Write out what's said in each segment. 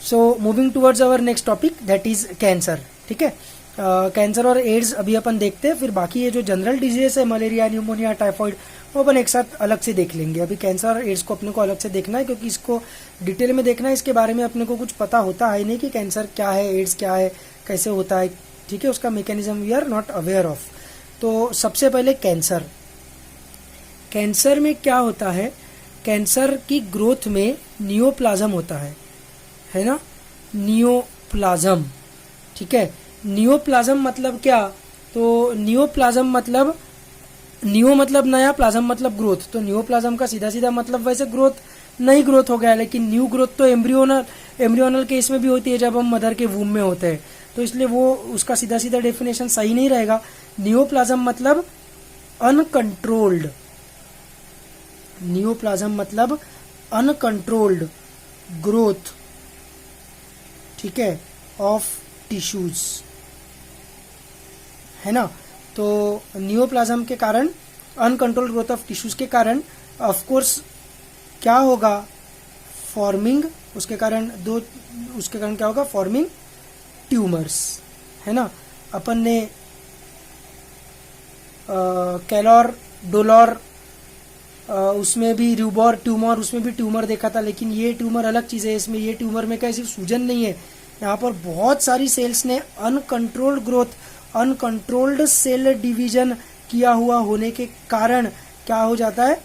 So moving towards our next topic that is cancer. ठीक है, cancer और ads अभी अपन देखते हैं, फिर बाकी ये जो जनरल डिजीज है मलेरिया, न्यूमोनिया, टाइफाइड, वो अपन एक साथ अलग से देख लेंगे। अभी कैंसर और एड्स को अपने को अलग से देखना है, क्योंकि इसको डिटेल में देखना है। इसके बारे में अपने को कुछ पता होता है नहीं कि कैंसर क्या है, एड्स क्या है, कैसे होता है। ठीक है, उसका mechanism we are not aware of. तो सबसे पहले कैंसर। कैंसर में क्या होता है, कैंसर की ग्रोथ में नियोप्लाज्म होता है ना, नियोप्लाज्म। ठीक है, नियोप्लाज्म मतलब क्या, तो नियोप्लाज्म मतलब, नियो मतलब नया, प्लाज्म मतलब ग्रोथ। तो नियोप्लाज्म का सीधा सीधा मतलब वैसे ग्रोथ नई ग्रोथ हो गया, लेकिन न्यू ग्रोथ तो एम्ब्रियोनल केस में भी होती है जब हम मदर के वूम में होते हैं, तो इसलिए वो उसका सीधा सीधा डेफिनेशन सही नहीं रहेगा। नियोप्लाज्म मतलब अनकंट्रोल्ड, नियोप्लाज्म मतलब अनकंट्रोल्ड ग्रोथ, ठीक है, ऑफ टिश्यूज, है ना। तो नियोप्लाज्म के कारण, अनकंट्रोल्ड ग्रोथ ऑफ टिश्यूज के कारण ऑफ कोर्स क्या होगा, फॉर्मिंग, उसके कारण क्या होगा, फॉर्मिंग ट्यूमर्स, है ना। अपन ने कैलोर, डोलोर, उसमें भी रूबोर ट्यूमर, उसमें भी ट्यूमर देखा था, लेकिन ये ट्यूमर अलग चीज़ है। इसमें ये ट्यूमर में क्या सिर्फ सूजन नहीं है, यहाँ पर बहुत सारी सेल्स ने uncontrolled growth, uncontrolled cell division किया हुआ होने के कारण क्या हो जाता है,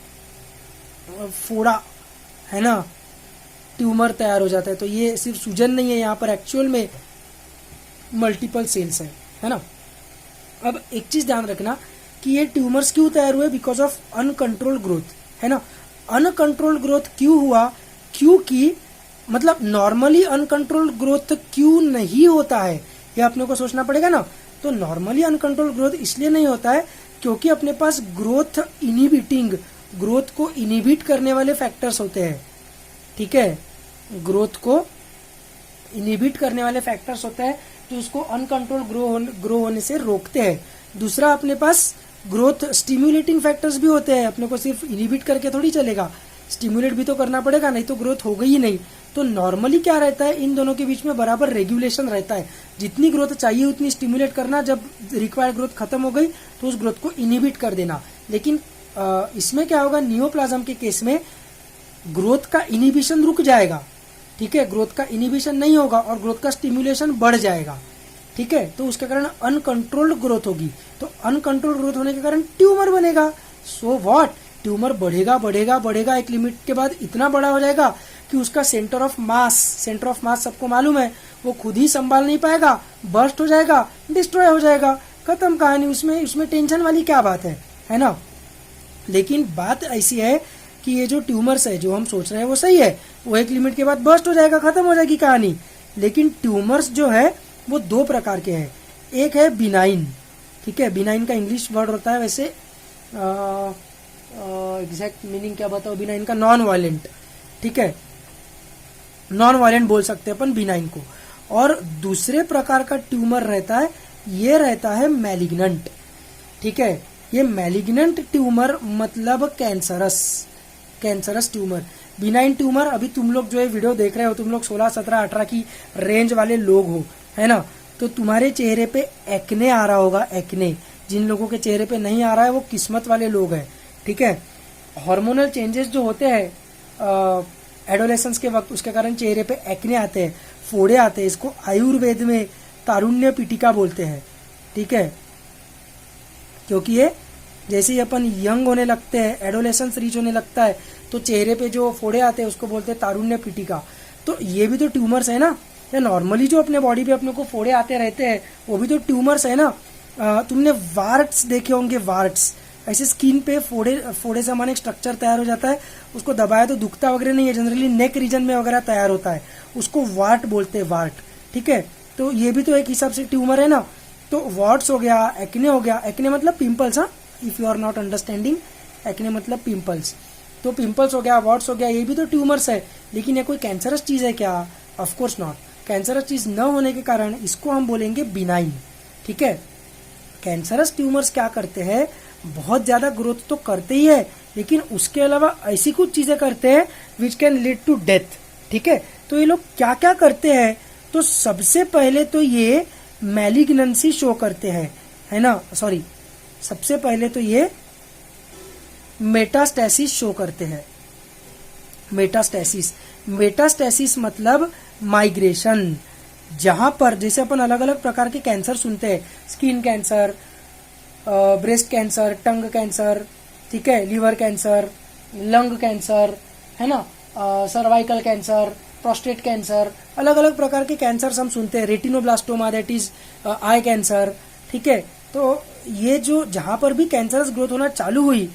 फोड़ा, है ना, ट्यूमर तैयार हो जाता है। तो ये सिर्फ सूजन नहीं है, यहाँ पर एक्चुअल में मल्टीपल सेल्स है ना। अब एक चीज ध्यान रखना कि ये ट्यूमर्स क्यों तैयार हुए, बिकॉज ऑफ अनकंट्रोल्ड ग्रोथ, है ना। अनकंट्रोल्ड ग्रोथ क्यों हुआ, क्योंकि मतलब नॉर्मली अनकंट्रोल्ड ग्रोथ क्यों नहीं होता है, ये अपने को सोचना पड़ेगा ना। तो नॉर्मली अनकंट्रोल्ड ग्रोथ इसलिए नहीं होता है क्योंकि अपने पास ग्रोथ इनहिबिटिंग, ग्रोथ को इनहिबिट करने वाले फैक्टर्स होते हैं। ठीक है, ग्रोथ को इनहिबिट करने वाले फैक्टर्स होते हैं जो उसको अनकंट्रोल ग्रो होने से रोकते हैं। दूसरा, अपने पास ग्रोथ स्टिम्युलेटिंग फैक्टर्स भी होते हैं, अपने को सिर्फ इनहिबिट करके थोड़ी चलेगा, स्टिम्युलेट भी तो करना पड़ेगा, नहीं तो ग्रोथ होगी ही नहीं। तो नॉर्मली क्या रहता है, इन दोनों के बीच में बराबर रेगुलेशन रहता है। जितनी ग्रोथ चाहिए उतनी स्टिम्युलेट करना, जब रिक्वायर्ड ग्रोथ खत्म हो गई तो उस ग्रोथ को इनहिबिट कर देना। लेकिन इसमें क्या होगा, नियोप्लाज्म के केस में ग्रोथ का इनहिबिशन रुक जाएगा। ठीक है, ग्रोथ का इनहिबिशन नहीं होगा और ग्रोथ का स्टिम्युलेशन बढ़ जाएगा। ठीक है, तो उसके कारण अनकंट्रोल्ड ग्रोथ होगी। तो अनकंट्रोल्ड ग्रोथ होने के कारण ट्यूमर बनेगा। सो व्हाट, ट्यूमर बढ़ेगा बढ़ेगा बढ़ेगा, एक लिमिट के बाद इतना बड़ा हो जाएगा कि उसका सेंटर ऑफ मास सबको मालूम है, वो खुद ही संभाल नहीं पाएगा, बर्स्ट हो जाएगा, डिस्ट्रॉय हो जाएगा, खत्म कहानी। उसमें टेंशन वाली क्या बात है ना। लेकिन बात ऐसी है कि ये जो ट्यूमर्स है जो हम सोच रहे हैं वो सही है, वो एक लिमिट के बाद बर्स्ट हो जाएगा, खत्म हो जाएगी कहानी। लेकिन ट्यूमर्स जो है वो दो प्रकार के हैं। एक है बिनाइन, ठीक है, बिनाइन का इंग्लिश वर्ड होता है वैसे, एग्जैक्ट मीनिंग क्या बताओ बिनाइन का, नॉन वायलेंट। ठीक है, नॉन वायलेंट बोल सकते हैं अपन बिनाइन को। और दूसरे प्रकार का ट्यूमर रहता है, ये रहता है मैलिग्नेंट। ठीक है, ये मैलिग्नेंट ट्यूमर मतलब कैंसरस ट्यूमर। बिनाइन ट्यूमर, अभी तुम लोग जो है वीडियो देख रहे हो, तुम लोग 16, 17, 18 की रेंज वाले लोग हो, है ना। तो तुम्हारे चेहरे पे एक्ने आ रहा होगा, एक्ने। जिन लोगों के चेहरे पे नहीं आ रहा है वो किस्मत वाले लोग हैं। ठीक है, हार्मोनल चेंजेस जो होते हैं एडोलेसेंस के वक्त, उसके कारण चेहरे पे एक्ने आते हैं, फोड़े आते हैं। इसको आयुर्वेद में तारुण्य पीटिका बोलते हैं। ठीक है, क्योंकि ये जैसे ही अपन यंग होने लगते हैं, एडोलेसेंस रीच होने लगता है, तो चेहरे पे जो फोड़े आते हैं उसको बोलते हैं तारुण्य पीटिका। तो ये भी तो ट्यूमर्स है ना। या नॉर्मली जो अपने बॉडी पे अपने को फोड़े आते रहते हैं वो भी तो ट्यूमर्स है ना। तुमने वार्ट्स देखे होंगे, वार्ट्स ऐसे स्किन पे फोड़े समान एक स्ट्रक्चर तैयार हो जाता है, उसको दबाया तो दुखता वगैरह नहीं है, जनरली नेक रीजन में वगैरह तैयार होता है, उसको वार्ट बोलते हैं, वार्ट। ठीक है, तो ये भी तो एक हिसाब से ट्यूमर है ना। तो वार्ट्स हो गया, एक्ने हो गया, एक्ने मतलब पिंपल्स, हाँ, if you are not understanding, acne मतलब पिंपल्स। तो पिंपल्स हो गया, वार्ट्स हो गया, ये भी तो ट्यूमर्स है। लेकिन ये कोई कैंसरस चीज है क्या? Of course not. कैंसरस चीज न होने के कारण इसको हम बोलेंगे बिनाइन। ठीक है, कैंसरस ट्यूमर्स क्या करते हैं, बहुत ज्यादा ग्रोथ तो करते ही है, लेकिन उसके अलावा ऐसी कुछ चीजें करते हैं which can lead to death. ठीक है, तो ये लोग क्या क्या करते हैं, तो सबसे पहले तो ये मैलिग्नेंसी शो करते हैं, है ना, सॉरी, सबसे पहले तो ये मेटास्टेसिस शो करते हैं। मेटास्टेसिस मतलब माइग्रेशन, जहां पर जैसे अपन अलग अलग प्रकार के कैंसर सुनते हैं, स्किन कैंसर, ब्रेस्ट कैंसर, टंग कैंसर, ठीक है, लीवर कैंसर, लंग कैंसर, है ना, सर्वाइकल कैंसर, प्रोस्टेट कैंसर, अलग अलग प्रकार के कैंसर हम सुनते हैं, retinoblastoma that is I cancer, ठीक है। तो ये जो जहां पर भी कैंसरस ग्रोथ होना चालू हुई,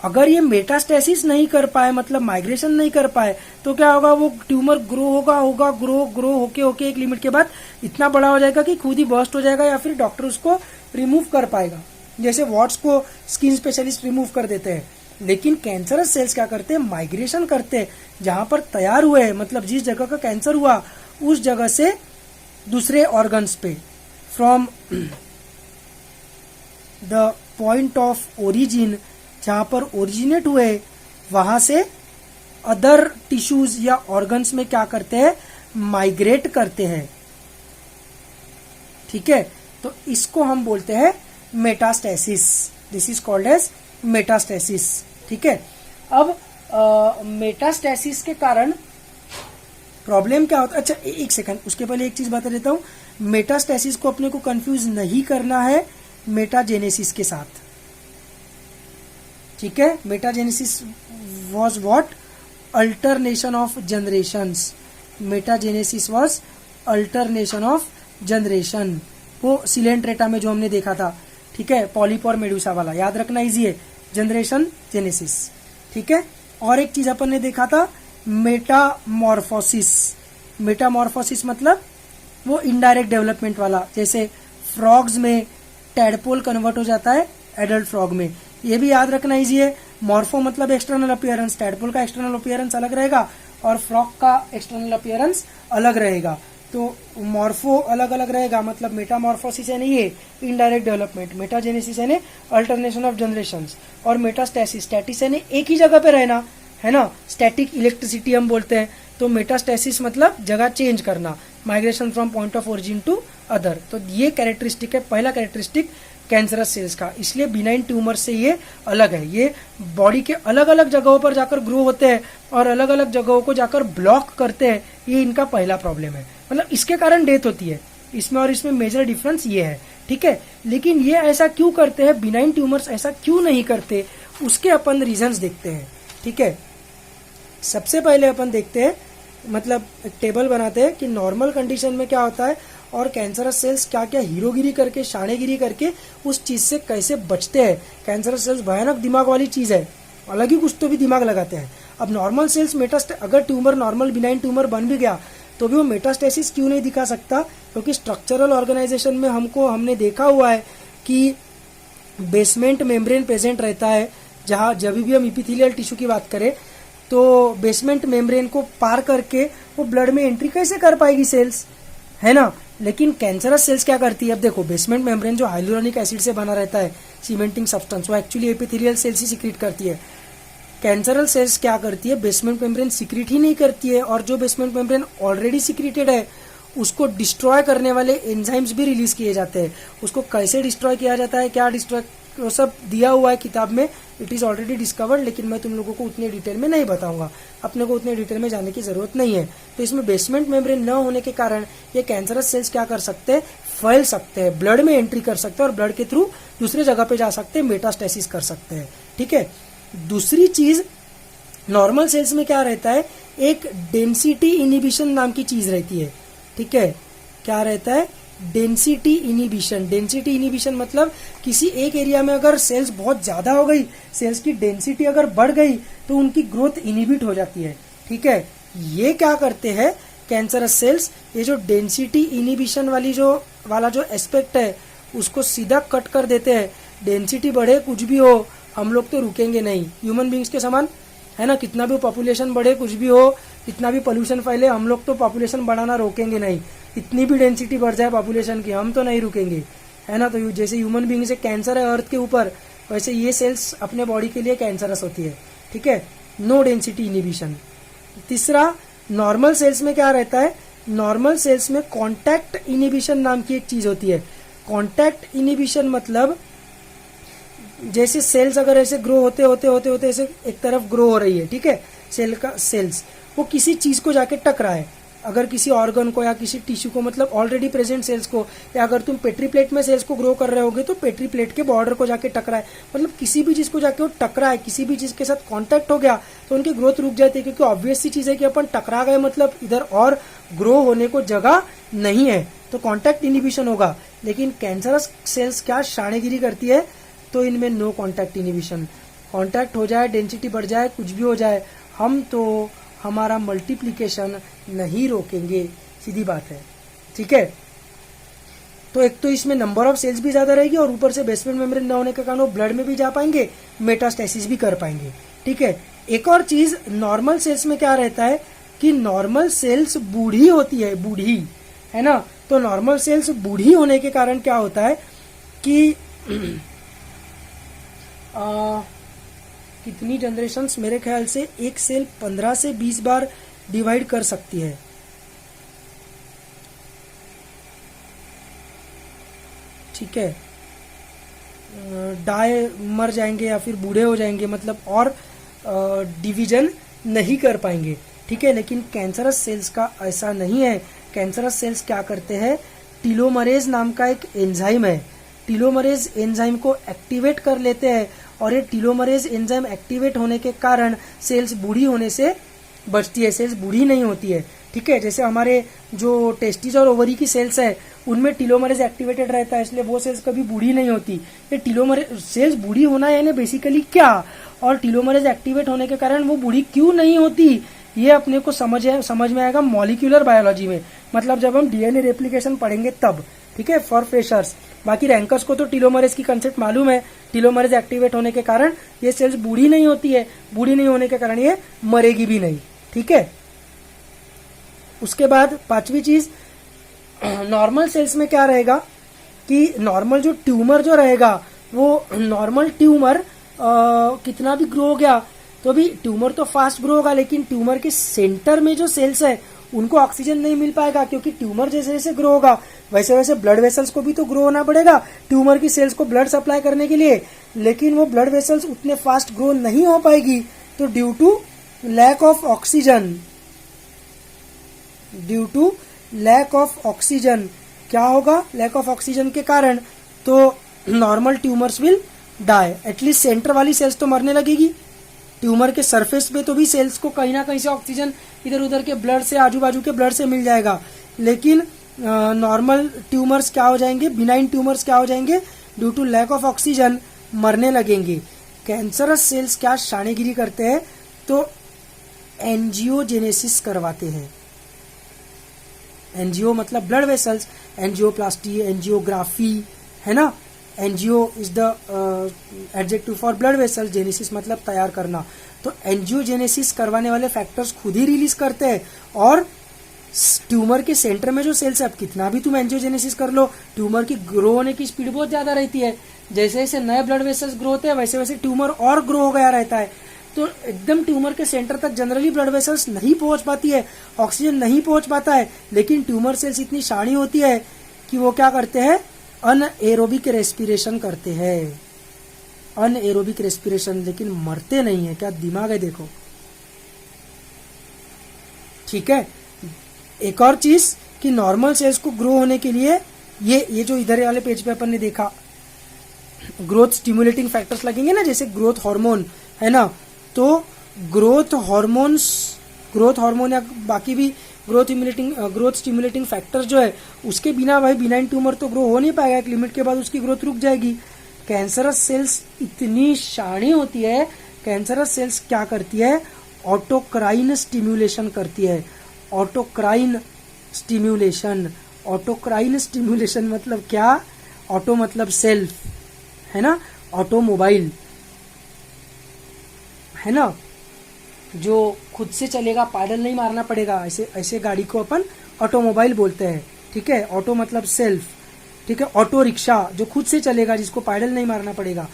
अगर ये मेटास्टेसिस नहीं कर पाए, मतलब माइग्रेशन नहीं कर पाए, तो क्या होगा, वो ट्यूमर ग्रो होके एक लिमिट के बाद इतना बड़ा हो जाएगा कि खुद ही बर्स्ट हो जाएगा, या फिर डॉक्टर उसको रिमूव कर पाएगा, जैसे वॉट्स को स्किन स्पेशलिस्ट रिमूव कर देते हैं। लेकिन कैंसरस सेल्स क्या करते हैं, माइग्रेशन करते हैं, जहां पर तैयार हुए, मतलब जिस जगह का कैंसर हुआ उस जगह से दूसरे ऑर्गन्स पे, from the point of origin, जहां पर ओरिजिनेट हुए वहां से अदर टिश्यूज या ऑर्गन्स में क्या करते हैं, माइग्रेट करते हैं, ठीक है। तो इसको हम बोलते हैं metastasis, this is called as metastasis, ठीक है। अब मेटास्टेसिस के कारण प्रॉब्लम क्या होता है, अच्छा एक सेकंड, उसके पहले एक चीज बता देता हूं, मेटास्टेसिस को अपने को कंफ्यूज नहीं करना है मेटाजेनेसिस के साथ, ठीक है। Metagenesis was what, alternation of generations, metagenesis was alternation of generation, वो सिलेंट्रेटा में जो हमने देखा था, ठीक है, पॉलिप और मेडुसा वाला, याद रखना इजी है, जनरेशन जेनेसिस, ठीक है। और एक चीज अपन ने देखा था मेटामॉर्फोसिस, मेटामॉर्फोसिस मतलब वो इनडायरेक्ट डेवलपमेंट वाला, जैसे फ्रॉग्स में टैडपोल कन्वर्ट हो जाता है एडल्ट फ्रॉग में, ये भी याद रखना इजी है। मॉर्फो मतलब एक्सटर्नल अपीयरेंस, टैडपोल का एक्सटर्नल अपीयरेंस अलग रहेगा और फ्रॉग का एक्सटर्नल अपीयरेंस अलग रहेगा, तो मॉर्फो अलग अलग रहेगा, मतलब मेटामॉर्फोसिस है नहीं, ये इनडायरेक्ट डेवलपमेंट, मेटाजेनेसिस है अल्टरनेशन ऑफ जनरेशंस, और मेटास्टेसिस, स्टैटिस है एक ही जगह पे रहना, है ना, स्टैटिक इलेक्ट्रिसिटी हम बोलते हैं। तो मेटास्टेसिस मतलब जगह चेंज करना, migration from point of origin to other. तो ये कैरेक्टरिस्टिक है, पहला कैरेक्टरिस्टिक कैंसरस सेल्स का, इसलिए बिनाइन ट्यूमर से ये अलग है, ये बॉडी के अलग अलग जगहों पर जाकर ग्रो होते हैं और अलग अलग जगहों को जाकर ब्लॉक करते हैं, ये इनका पहला प्रॉब्लम है, मतलब इसके कारण डेथ होती है इसमें, और इसमें मेजर डिफरेंस ये है, ठीक है। लेकिन ये ऐसा क्यों करते हैं, बिनाइन ट्यूमर्स ऐसा क्यों नहीं करते, उसके अपन रीजंस देखते हैं, ठीक है। सबसे पहले अपन देखते हैं, मतलब एक टेबल बनाते हैं कि नॉर्मल कंडीशन में क्या होता है और कैंसरस सेल्स क्या क्या हीरोगिरी करके, शानेगिरी करके उस चीज से कैसे बचते हैं। कैंसरस सेल्स भयानक दिमाग वाली चीज है, अलग ही कुछ तो भी दिमाग लगाते हैं। अब नॉर्मल सेल्स अगर ट्यूमर नॉर्मल बिनाइन ट्यूमर बन भी गया तो भी वो मेटास्टेसिस क्यों नहीं दिखा सकता, क्योंकि स्ट्रक्चरल ऑर्गेनाइजेशन में हमने देखा हुआ है कि बेसमेंट मेम्ब्रेन प्रेजेंट रहता है, जहां जब भी हम इपिथेलियल टिश्यू की बात करें तो बेसमेंट मेम्ब्रेन को पार करके वो ब्लड में एंट्री कैसे कर पाएगी सेल्स, है ना। लेकिन कैंसरस सेल्स क्या करती है, अब देखो बेसमेंट मेम्ब्रेन जो हाइलुरोनिक एसिड से बना रहता है, सीमेंटिंग सब्सटेंस, वो एक्चुअली एपिथेलियल सेल्स ही सिक्रीट करती है। कैंसरल सेल्स क्या करती है, बेसमेंट मेम्ब्रेन सिक्रीट ही नहीं करती है, और जो बेसमेंट मेम्ब्रेन ऑलरेडी सिक्रीटेड है उसको डिस्ट्रॉय करने वाले एंजाइम्स भी रिलीज किए जाते हैं। उसको कैसे डिस्ट्रॉय किया जाता है, क्या डिस्ट्रॉय, वो सब दिया हुआ है किताब में, इट इज ऑलरेडी डिस्कवर्ड, लेकिन मैं तुम लोगों को उतने डिटेल में नहीं बताऊंगा, अपने को उतने डिटेल में जाने की जरूरत नहीं है। तो इसमें बेसमेंट मेम्ब्रेन न होने के कारण ये कैंसरस सेल्स क्या कर सकते हैं, फैल सकते हैं, ब्लड में एंट्री कर सकते हैं और ब्लड के थ्रू दूसरे जगह पे जा सकते हैं, मेटास्टेसिस कर सकते हैं, ठीक है। दूसरी चीज, नॉर्मल सेल्स में क्या रहता है, एक डेंसिटी इनिबिशन नाम की चीज रहती है, ठीक है। क्या रहता है, डेंसिटी इनिबिशन। डेंसिटी इनिबिशन मतलब किसी एक एरिया में अगर सेल्स बहुत ज्यादा हो गई, सेल्स की डेंसिटी अगर बढ़ गई तो उनकी ग्रोथ इनिबिट हो जाती है, ठीक है। ये क्या करते हैं कैंसरस सेल्स, ये जो डेंसिटी इनिबिशन वाला जो एस्पेक्ट है उसको सीधा कट कर देते हैं। डेंसिटी बढ़े कुछ भी हो, हम लोग तो रुकेंगे नहीं, ह्यूमन बींग्स के समान, है ना, कितना भी पॉपुलेशन बढ़े, कुछ भी हो, कितना भी पोल्यूशन फैले, हम लोग तो पॉपुलेशन बढ़ाना रोकेंगे नहीं। इतनी भी डेंसिटी बढ़ जाए पॉपुलेशन की, हम तो नहीं रुकेंगे, है ना। तो जैसे ह्यूमन बींग से कैंसर है अर्थ के ऊपर, वैसे ये सेल्स अपने बॉडी के लिए कैंसरस होती है, ठीक है। No density inhibition. तीसरा, नॉर्मल सेल्स में क्या रहता है, नॉर्मल सेल्स में कॉन्टैक्ट इनिबिशन नाम की एक चीज होती है। कॉन्टैक्ट इनिबिशन मतलब जैसे सेल्स अगर ऐसे ग्रो होते होते होते होते ऐसे एक तरफ ग्रो हो रही है, ठीक है, सेल का सेल्स वो किसी चीज को जाके टकरा है, अगर किसी ऑर्गन को या किसी टिश्यू को, मतलब ऑलरेडी प्रेजेंट सेल्स को, या अगर तुम पेट्री प्लेट में सेल्स को ग्रो कर रहे होगे तो पेट्री प्लेट के बॉर्डर को जाके टकरा है, मतलब किसी भी चीज को जाके वो टकरा है, किसी भी चीज के साथ कांटेक्ट हो गया तो उनकी ग्रोथ रुक जाती है, क्योंकि ऑब्वियस सी चीज है कि अपन टकरा गए मतलब इधर और ग्रो होने को जगह नहीं है, तो कांटेक्ट इनिबिशन होगा। लेकिन कैंसरस सेल्स क्या शानेगिरी करती है, तो इनमें नो कांटेक्ट इनिबिशन, कांटेक्ट हो जाए, डेंसिटी बढ़ जाए, कुछ भी हो जाए, हम तो हमारा मल्टीप्लिकेशन नहीं रोकेंगे, सीधी बात है, ठीक है। तो एक तो इसमें नंबर ऑफ सेल्स भी ज्यादा रहेगी और ऊपर से बेसमेंट मेम्ब्रेन न होने के कारण वो ब्लड में भी जा पाएंगे, मेटास्टेसिस भी कर पाएंगे, ठीक है। एक और चीज नॉर्मल सेल्स में क्या रहता है कि नॉर्मल सेल्स बूढ़ी होती है, बूढ़ी है ना, तो नॉर्मल सेल्स बूढ़ी होने के कारण क्या होता है कि कितनी जनरेशन्स, मेरे ख्याल से एक सेल 15 से 20 बार डिवाइड कर सकती है, ठीक है, डाई मर जाएंगे या फिर बूढ़े हो जाएंगे, मतलब और डिवीजन नहीं कर पाएंगे, ठीक है। लेकिन कैंसरस सेल्स का ऐसा नहीं है। कैंसरस सेल्स क्या करते हैं, टीलोमरेज नाम का एक एंजाइम है, टीलोमरेज एंजाइम को एक्टिवेट कर लेते हैं और ये टीलोमरेज एंजाइम एक्टिवेट होने के कारण सेल्स बूढ़ी होने से बचती है, सेल्स बूढ़ी नहीं होती है, ठीक है। जैसे हमारे जो टेस्टिस और ओवरी की सेल्स है उनमें टीलोमरेज एक्टिवेटेड रहता है, इसलिए वो सेल्स कभी बूढ़ी नहीं होती। ये टीलोमरेज सेल्स बूढ़ी होना यानी बेसिकली क्या, और टीलोमरेज एक्टिवेट होने के कारण वो बूढ़ी क्यों नहीं होती, ये अपने को समझ में आएगा मॉलिक्यूलर बायोलॉजी में, मतलब जब हम डीएनए रेप्लिकेशन पढ़ेंगे तब, ठीक है, फॉर फ्रेशर्स। बाकी रैंकर्स को तो टीलोमरेज की कंसेप्ट मालूम है, टीलोमरेज एक्टिवेट होने के कारण ये सेल्स बूढ़ी नहीं होती है, बूढ़ी नहीं होने के कारण ये मरेगी भी नहीं, ठीक है। उसके बाद पांचवी चीज, नॉर्मल सेल्स में क्या रहेगा कि नॉर्मल जो ट्यूमर जो रहेगा वो नॉर्मल ट्यूमर कितना भी ग्रो हो गया तो भी ट्यूमर तो फास्ट ग्रो होगा, लेकिन ट्यूमर के सेंटर में जो सेल्स है उनको ऑक्सीजन नहीं मिल पाएगा, क्योंकि ट्यूमर जैसे जैसे ग्रो होगा वैसे वैसे ब्लड वेसल्स को भी तो ग्रो होना पड़ेगा ट्यूमर की सेल्स को ब्लड सप्लाई करने के लिए, लेकिन वो ब्लड वेसल्स उतने फास्ट ग्रो नहीं हो पाएगी, तो due to lack of oxygen क्या होगा, लैक ऑफ ऑक्सीजन के कारण तो normal tumours will die, at least centre वाली सेल्स तो मरने लगेगी, ट्यूमर के सरफेस पे तो भी सेल्स को कहीं ना कहीं से ऑक्सीजन इधर उधर के ब्लड से, आजू बाजू के ब्लड से मिल जाएगा, लेकिन नॉर्मल ट्यूमर्स क्या हो जाएंगे, बिनाइन ट्यूमर्स क्या हो जाएंगे, due to lack of oxygen मरने लगेंगे। कैंसरस सेल्स क्या शानेगिरी करते हैं, तो एंजियोजेनेसिस करवाते हैं, एंजियो मतलब ब्लड वेसल्स, एंजियोप्लास्टी, एंजियोग्राफी, है ना, angio is the adjective for blood vessels, genesis मतलब तैयार करना, तो एंजियोजेनेसिस करवाने वाले फैक्टर्स खुद ही रिलीज करते हैं, और ट्यूमर के सेंटर में जो सेल्स है, अब कितना भी तुम एंजियोजेनेसिस कर लो, ट्यूमर की ग्रो होने की स्पीड बहुत ज्यादा रहती है, जैसे जैसे नए ब्लड वेसल्स ग्रो होते हैं वैसे वैसे ट्यूमर और ग्रो हो गया रहता है, तो एकदम ट्यूमर के सेंटर तक जनरली ब्लड वेसल्स नहीं पहुंच पाती है, ऑक्सीजन नहीं पहुंच पाता है, लेकिन ट्यूमर सेल्स इतनी शानी होती है कि वो क्या करते हैं, अनएरोबिक रेस्पिरेशन करते हैं, अनएरोबिक रेस्पिरेशन, लेकिन मरते नहीं है, क्या दिमाग है देखो, ठीक है। एक और चीज कि नॉर्मल सेल्स को ग्रो होने के लिए ये जो इधर वाले पेज पे अपन ने देखा ग्रोथ स्टिमुलेटिंग फैक्टर्स लगेंगे ना, जैसे ग्रोथ हार्मोन है ना, तो ग्रोथ हार्मोन या बाकी भी ग्रोथ स्टिमुलेटिंग फैक्टर्स जो है उसके बिना भाई बिनाइन ट्यूमर तो ग्रो हो नहीं पाएगा, एक लिमिट के बाद उसकी ग्रोथ रुक जाएगी। कैंसरस सेल्स इतनी शानी होती है, कैंसरस सेल्स क्या करती है, ऑटोक्राइन स्टिम्युलेशन करती है, ऑटोक्राइन स्टिम्युलेशन मतलब क्या, ऑटो मतलब सेल्फ है ना, ऑटोमोबाइल है ना, जो खुद से चलेगा, पैडल नहीं मारना पड़ेगा, ऐसे गाड़ी को अपन ऑटोमोबाइल बोलते हैं, ठीक है, ऑटो मतलब सेल्फ, ठीक है, ऑटो रिक्शा जो खुद से चलेगा जिसको पैडल नहीं मारना पड़ेगा,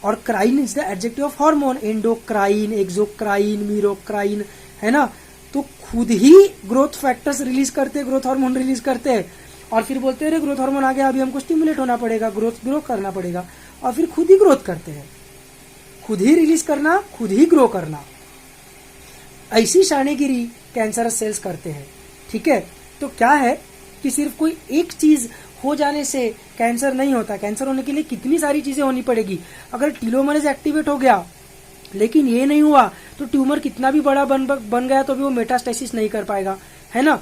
और crine is the adjective of hormone, endocrine, exocrine, merocrine, है ना, तो खुद ही ग्रोथ फैक्टर्स रिलीज करते हैं, ग्रोथ हार्मोन रिलीज करते हैं, और फिर बोलते हैं अरे ग्रोथ हार्मोन आ गया, अभी हमको स्टिमुलेट होना पड़ेगा, ग्रो करना पड़ेगा, और फिर खुद ही ग्रोथ करते हैं। खुद ही रिलीज करना, खुद ही ग्रो करना, ऐसी शानेगिरी कैंसरस सेल्स करते हैं। ठीक है, तो क्या है कि सिर्फ कोई एक चीज हो जाने से कैंसर नहीं होता। कैंसर होने के लिए कितनी सारी चीजें होनी पड़ेगी। अगर टीलोमरेज एक्टिवेट हो गया लेकिन ये नहीं हुआ तो ट्यूमर कितना भी बड़ा बन गया तो भी वो मेटास्टेसिस नहीं कर पाएगा, है ना।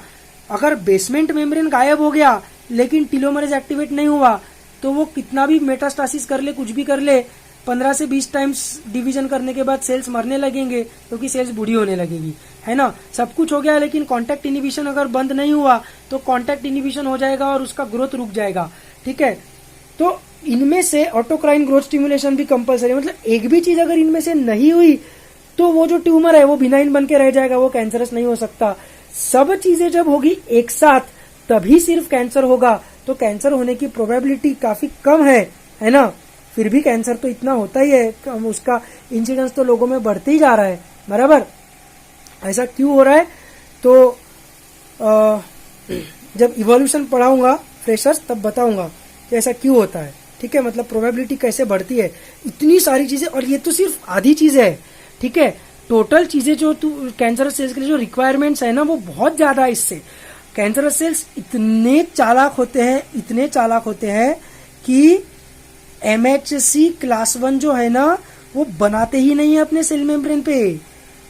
अगर बेसमेंट मेम्ब्रेन गायब हो गया लेकिन टीलोमरेज एक्टिवेट नहीं हुआ तो वो कितना भी मेटास्टेसिस कर ले, कुछ भी कर ले, 15 से 20 टाइम्स डिवीजन करने के बाद सेल्स मरने लगेंगे क्योंकि सेल्स बूढ़ी होने लगेगी, है ना। सब कुछ हो गया लेकिन कांटेक्ट इनिबिशन अगर बंद नहीं हुआ तो कांटेक्ट इनिबिशन हो जाएगा और उसका ग्रोथ रुक जाएगा। ठीक है, तो इनमें से ऑटोक्राइन ग्रोथ स्टिमुलेशन भी कंपलसरी, मतलब एक भी चीज अगर इनमें से नहीं हुई तो वो जो ट्यूमर है वो बिनाइन बन के रह जाएगा, वो कैंसरस नहीं हो सकता। सब चीजें जब होगी एक साथ तभी सिर्फ कैंसर होगा, तो कैंसर होने की प्रोबेबिलिटी काफी कम है ना। फिर भी कैंसर तो इतना होता ही है, उसका इंसिडेंस तो लोगों में बढ़ते ही जा रहा है, बराबर। ऐसा क्यों हो रहा है तो जब इवोल्यूशन पढ़ाऊंगा फ्रेशर्स तब बताऊंगा कि ऐसा क्यों होता है। ठीक है, मतलब प्रोबेबिलिटी कैसे बढ़ती है, इतनी सारी चीजें, और ये तो सिर्फ आधी चीजें है। ठीक है, टोटल चीजें जो कैंसरस सेल्स के लिए जो रिक्वायरमेंट्स है ना वो बहुत ज्यादा है। इससे कैंसरस सेल्स इतने चालाक होते हैं कि MHC क्लास 1 जो है ना वो बनाते ही नहीं है अपने सेल मेम्ब्रेन पे।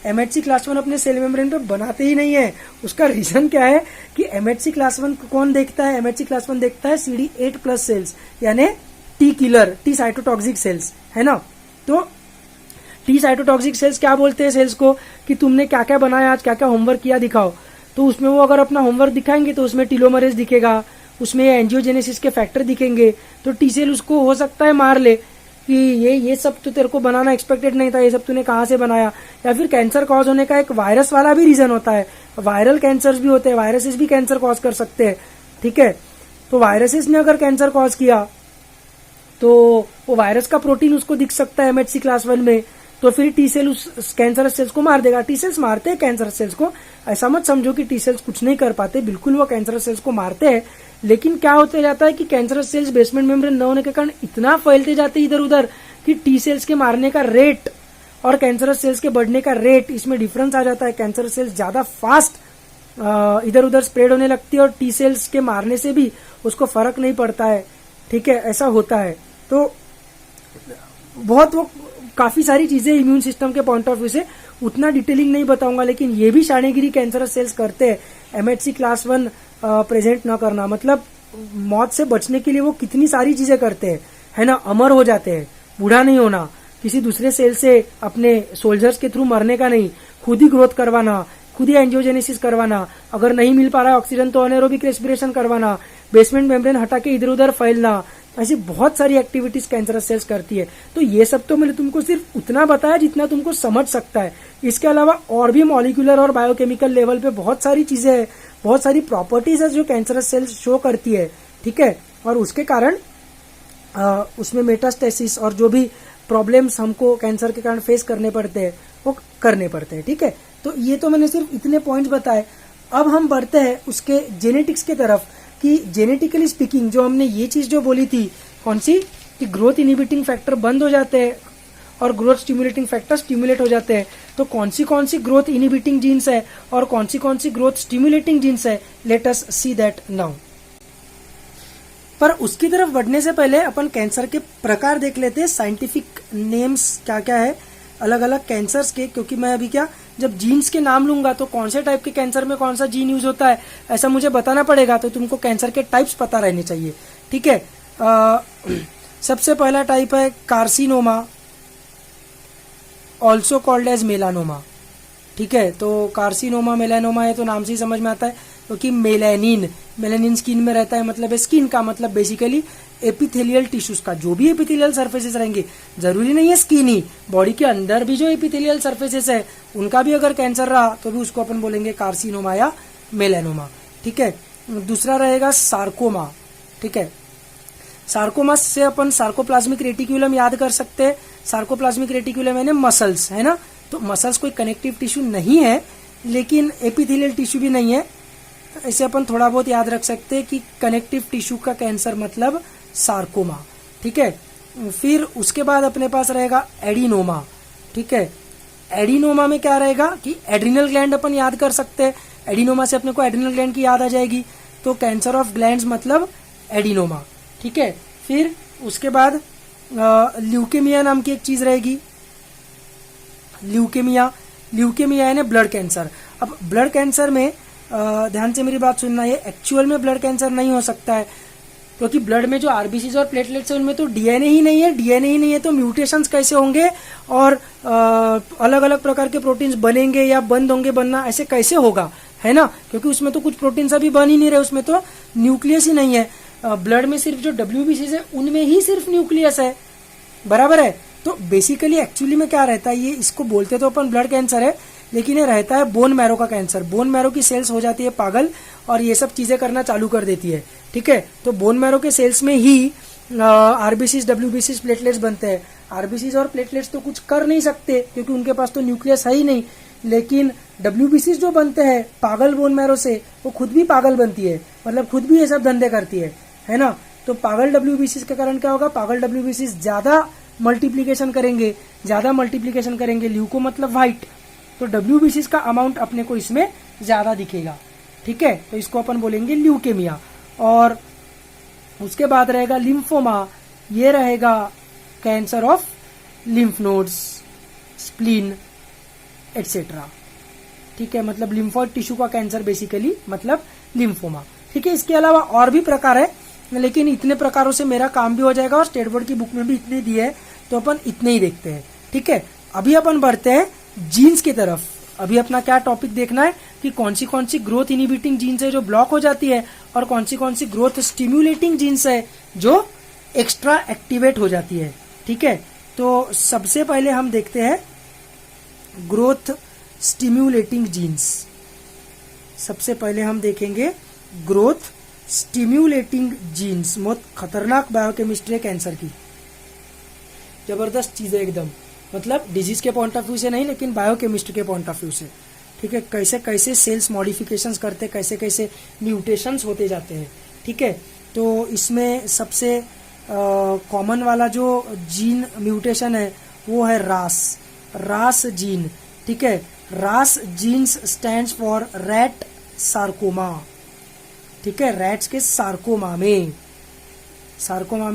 MHC क्लास 1 अपने सेल मेम्ब्रेन पे बनाते ही नहीं है। उसका रीजन क्या है कि MHC क्लास 1 कौन देखता है, MHC क्लास 1 देखता है CD8+ सेल्स, यानी T killer, T cytotoxic cells, है ना। तो टी साइटोटॉक्सिक सेल्स क्या बोलते हैं सेल्स को कि तुमने क्या क्या बनाया, आज क्या क्या होमवर्क किया दिखाओ। तो उसमें वो अगर अपना होमवर्क दिखाएंगे तो उसमें टीलोमरेज दिखेगा, उसमें एंजियोजेनेसिस के फैक्टर दिखेंगे, तो टी सेल उसको हो सकता है मार ले कि ये सब तो तेरे को बनाना एक्सपेक्टेड नहीं था, ये सब तूने कहाँ से बनाया। या फिर कैंसर कॉज होने का एक वायरस वाला भी रीजन होता है, वायरल कैंसर्स भी होते हैं, वायरसेस भी कैंसर कॉज कर सकते हैं। ठीक है, तो वायरसेस ने अगर कैंसर कॉज किया तो वो वायरस का प्रोटीन उसको दिख सकता है MHC क्लास 1 में, तो फिर टी सेल उस कैंसरस सेल्स को मार देगा। टी सेल्स मारते हैं कैंसरस सेल्स को, ऐसा मत समझो कि टी सेल्स कुछ नहीं कर पाते, बिल्कुल वो कैंसरस सेल्स को मारते हैं। लेकिन क्या होते जाता है कि कैंसरस सेल्स बेसमेंट मेम्ब्रेन न होने के कारण इतना फैलते जाते इधर उधर कि टी सेल्स के मारने का रेट और कैंसरस सेल्स के बढ़ने का रेट, इसमें डिफरेंस आ जाता है। कैंसरस सेल्स ज्यादा फास्ट इधर उधर स्प्रेड होने लगती है और टी सेल्स के मारने से भी उसको फर्क नहीं पड़ता है। ठीक है, ऐसा होता है। तो बहुत वो काफी सारी चीजें इम्यून सिस्टम के पॉइंट ऑफ व्यू से उतना डिटेलिंग नहीं बताऊंगा, लेकिन ये भी शानेगिरी कैंसरस सेल्स करते हैं। MHC क्लास 1 प्रेजेंट न करना, मतलब मौत से बचने के लिए वो कितनी सारी चीजें करते हैं, है ना। अमर हो जाते हैं, बूढ़ा नहीं होना, किसी दूसरे सेल से अपने सोल्जर्स के थ्रू मरने का नहीं, खुद ही ग्रोथ करवाना, खुद ही एंजियोजेनेसिस करवाना, अगर नहीं मिल पा रहा है ऑक्सीजन तो एनारोबिक रेस्पिरेशन करवाना, बेसमेंट मेम्ब्रेन हटा के इधर उधर फैलना, ऐसी बहुत सारी एक्टिविटीज कैंसरस सेल्स करती है। तो ये सब तो मैंने तुमको सिर्फ उतना बताया जितना तुमको समझ सकता है। इसके अलावा और भी मॉलिक्यूलर और बायोकेमिकल लेवल पे बहुत सारी चीजें हैं, बहुत सारी प्रॉपर्टीज है जो कैंसरस सेल्स शो करती है। ठीक है, और उसके कारण उसमें मेटास्टेसिस और जो भी प्रॉब्लम्स हमको कैंसर के कारण फेस करने पड़ते हैं वो करने पड़ते हैं। ठीक है, तो ये तो मैंने सिर्फ इतने पॉइंट्स बताए। अब हम बढ़ते हैं उसके जेनेटिक्स के तरफ कि जेनेटिकली स्पीकिंग जो हमने ये चीज जो बोली थी, कौन सी, कि ग्रोथ इनहिबिटिंग फैक्टर बंद हो जाते हैं और ग्रोथ स्टिमुलेटिंग फैक्टर स्टिमुलेट हो जाते हैं। तो कौन सी ग्रोथ इनहिबिटिंग जीन्स है और कौन सी ग्रोथ स्टिमुलेटिंग जीन्स है, let us see that now. पर उसकी तरफ बढ़ने से पहले अपन कैंसर के प्रकार देख लेते हैं, साइंटिफिक नेम्स क्या क्या है अलग अलग कैंसर्स के। क्योंकि मैं अभी क्या, जब जीन्स के नाम लूंगा तो कौन से टाइप के कैंसर में कौन सा जीन यूज होता है ऐसा मुझे बताना पड़ेगा, तो तुमको कैंसर के टाइप्स पता रहने चाहिए। ठीक है, सबसे पहला टाइप है carcinoma, also called as melanoma. ठीक है, तो कार्सिनोमा मेलानोमा है तो नाम से ही समझ में आता है, क्योंकि मेलानिन स्किन में रहता है, मतलब है स्किन का मतलब बेसिकली एपिथेलियल टिश्यूज का, जो भी एपिथेलियल सर्फेसेस रहेंगे, जरूरी नहीं है स्किन ही, बॉडी के अंदर भी जो एपिथेलियल सर्फेसेस है उनका भी अगर कैंसर रहा तो भी उसको अपन बोलेंगे कार्सिनोमा या मेलानोमा। ठीक है, दूसरा रहेगा सार्कोमा। ठीक है, सार्कोमा से अपन सार्कोप्लाज्मिक रेटिक्यूलम याद कर सकते हैं। सार्कोप्लाज्मिक रेटिक्यूलम यानी मसल्स, है ना। तो मसल्स कोई कनेक्टिव टिश्यू नहीं है, लेकिन एपिथेलियल टिश्यू भी नहीं है। इसे अपन थोड़ा बहुत याद रख सकते हैं कि कनेक्टिव टिश्यू का कैंसर मतलब सार्कोमा। ठीक है, फिर उसके बाद अपने पास रहेगा एडिनोमा। ठीक है, एडिनोमा में क्या रहेगा कि एड्रिनल ग्लैंड अपन याद कर सकते हैं। एडिनोमा से अपने को एड्रिनल ग्लैंड की याद आ जाएगी, तो कैंसर ऑफ ग्लैंड्स मतलब एडिनोमा। ठीक है, फिर उसके बाद ल्यूकेमिया नाम की एक चीज रहेगी। ल्यूकेमिया यानी ब्लड कैंसर। अब ब्लड कैंसर में ध्यान से मेरी बात सुनना, ये एक्चुअल में ब्लड कैंसर नहीं हो सकता है, क्योंकि ब्लड में जो आरबीसीज और प्लेटलेट्स है उनमें तो डीएनए ही नहीं है। डीएनए ही नहीं है तो म्यूटेशंस कैसे होंगे और अलग अलग प्रकार के प्रोटीन्स बनेंगे या बंद होंगे बनना, ऐसे कैसे होगा, है ना, क्योंकि उसमें तो कुछ प्रोटीन्स अभी बन ही नहीं रहे, उसमें तो न्यूक्लियस ही नहीं है। ब्लड में सिर्फ जो डब्ल्यूबीसीज है उनमें ही सिर्फ न्यूक्लियस है, बराबर है। तो बेसिकली एक्चुअली में क्या रहता है, ये इसको बोलते तो अपन ब्लड कैंसर है, लेकिन ये रहता है बोन मैरो का कैंसर। बोन मैरो की सेल्स हो जाती है पागल और ये सब चीजें करना चालू कर देती है। ठीक है, तो बोन मैरो के सेल्स में ही आरबीसीज डब्ल्यूबीसीज प्लेटलेट्स बनते हैं। आरबीसीज और प्लेटलेट्स तो कुछ कर नहीं सकते क्योंकि उनके पास तो न्यूक्लियस है ही नहीं, लेकिन डब्ल्यूबीसीज जो बनते हैं पागल बोन मैरो से, वो खुद भी पागल बनती है, मतलब खुद भी ये सब धंधे करती है ना। तो पागल डब्ल्यूबीसीज के कारण क्या होगा, पागल डब्ल्यूबीसीज ज्यादा मल्टीप्लीकेशन करेंगे। ल्यूको मतलब व्हाइट, तो डब्ल्यूबीसीज का अमाउंट अपने को इसमें ज्यादा दिखेगा। ठीक है, तो इसको अपन बोलेंगे ल्यूकेमिया। और उसके बाद रहेगा लिम्फोमा, ये रहेगा cancer of lymph nodes, spleen etcetera. ठीक है, मतलब लिम्फोइड टिश्यू का कैंसर बेसिकली मतलब लिम्फोमा। ठीक है, इसके अलावा और भी प्रकार है, लेकिन इतने प्रकारों से मेरा काम भी हो जाएगा और स्टेट बोर्ड की बुक में भी इतने दिए हैं, तो अपन इतने ही देखते हैं। ठीक है, अभी अपन बढ़ते हैं जीन्स की तरफ। अभी अपना क्या टॉपिक देखना है कि कौन सी ग्रोथ इनिबिटिंग जीन्स है जो ब्लॉक हो जाती है और कौन सी ग्रोथ स्टिम्युलेटिंग जीन्स है जो एक्स्ट्रा एक्टिवेट हो जाती है। ठीक है, तो सबसे पहले हम देखते हैं ग्रोथ स्टिम्युलेटिंग जीन्स। सबसे पहले हम देखेंगे ग्रोथ स्टिम्युलेटिंग जीन्स। बहुत खतरनाक बायोकेमिस्ट्री है कैंसर की, जबरदस्त चीज है एकदम, मतलब डिजीज के पॉइंट ऑफ व्यू से नहीं लेकिन बायोकेमिस्ट्री के पॉइंट ऑफ व्यू से। ठीक है, कैसे कैसे सेल्स मॉडिफिकेशंस करते, कैसे कैसे म्यूटेशंस होते जाते हैं। ठीक है, तो इसमें सबसे कॉमन वाला जो जीन म्यूटेशन है वो है रास जीन। ठीक है, ras genes stands for rat sarcoma. ठीक है, रैट्स के सार्कोमा में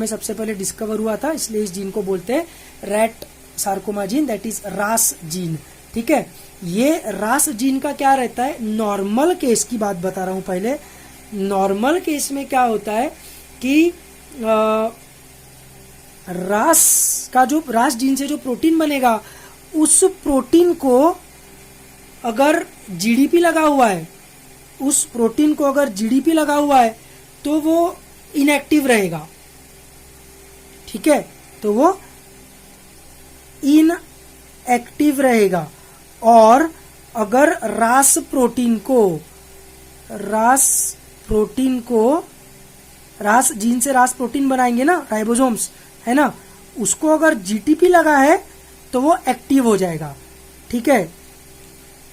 सबसे पहले डिस्कवर हुआ था, इसलिए इस जीन को बोलते हैं rat sarcoma gene, that is रास जीन। ठीक है, ये रास जीन का क्या रहता है, नॉर्मल केस की बात बता रहा हूं पहले। नॉर्मल केस में क्या होता है कि रास जीन से जो प्रोटीन बनेगा, उस प्रोटीन को अगर जीडीपी लगा हुआ है, तो वो इनएक्टिव रहेगा। ठीक है, तो वो इनएक्टिव रहेगा। और अगर रास जीन से रास प्रोटीन बनाएंगे ना, राइबोसोम्स, है ना, उसको अगर जीटीपी लगा है तो वो एक्टिव हो जाएगा। ठीक है,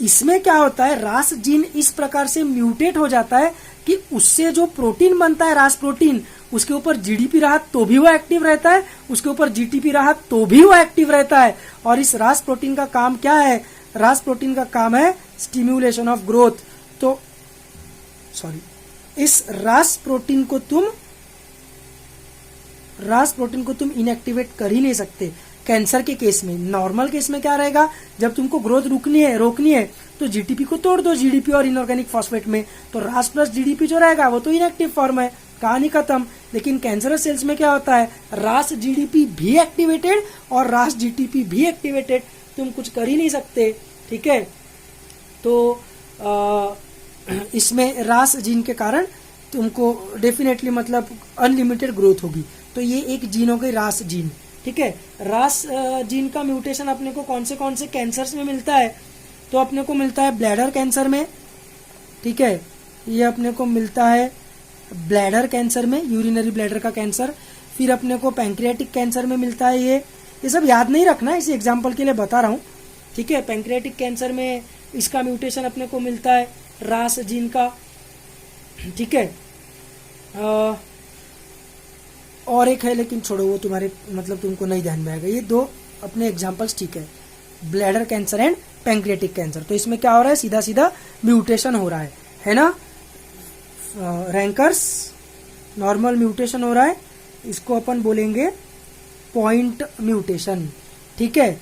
इसमें क्या होता है, रास जीन इस प्रकार से म्यूटेट हो जाता है कि उससे जो प्रोटीन बनता है रास प्रोटीन, उसके ऊपर जीडीपी रहा तो भी वो एक्टिव रहता है, उसके ऊपर जीटीपी रहा तो भी वो एक्टिव रहता है। और इस रास प्रोटीन का काम क्या है, रास प्रोटीन का काम है स्टिम्युलेशन ऑफ ग्रोथ। तो इस रास प्रोटीन को तुम इनएक्टिवेट कर ही नहीं सकते कैंसर के केस में। नॉर्मल केस में क्या रहेगा, जब तुमको ग्रोथ रोकनी है तो जीटीपी को तोड़ दो, जीडीपी और इनऑर्गेनिक फॉस्फेट में, तो रास प्लस जीडीपी जो रहेगा वो तो इनएक्टिव फॉर्म है, कहानी खत्म। लेकिन कैंसरस सेल्स में क्या होता है, रास जीडीपी भी एक्टिवेटेड और रास जीटीपी भी एक्टिवेटेड, तुम कुछ कर ही नहीं सकते। ठीक है, तो इसमें रास जीन के कारण तुमको डेफिनेटली मतलब अनलिमिटेड ग्रोथ होगी। तो ये एक जीन हो गई रास जीन। ठीक है, रास जीन का म्यूटेशन अपने को कौन से कैंसर्स में मिलता है, तो अपने को मिलता है ब्लैडर कैंसर में। ठीक है, ये अपने को मिलता है ब्लैडर कैंसर में, यूरिनरी ब्लैडर का कैंसर। फिर अपने को पैंक्रियाटिक कैंसर में मिलता है ये सब याद नहीं रखना, इसी एग्जाम्पल के लिए बता रहा हूँ। ठीक है, पैंक्रियाटिक कैंसर में इसका म्यूटेशन अपने को मिलता है रास जीन का, ठीक है। और एक है लेकिन छोड़ो, वो तुम्हारे मतलब तुमको नहीं ध्यान में आएगा। ये दो अपने एग्जांपल्स ठीक है, bladder cancer and pancreatic cancer. तो इसमें क्या हो रहा है, सीधा सीधा म्यूटेशन हो रहा है ना। रैंकर्स नॉर्मल म्यूटेशन हो रहा है, इसको अपन बोलेंगे पॉइंट म्यूटेशन, ठीक है।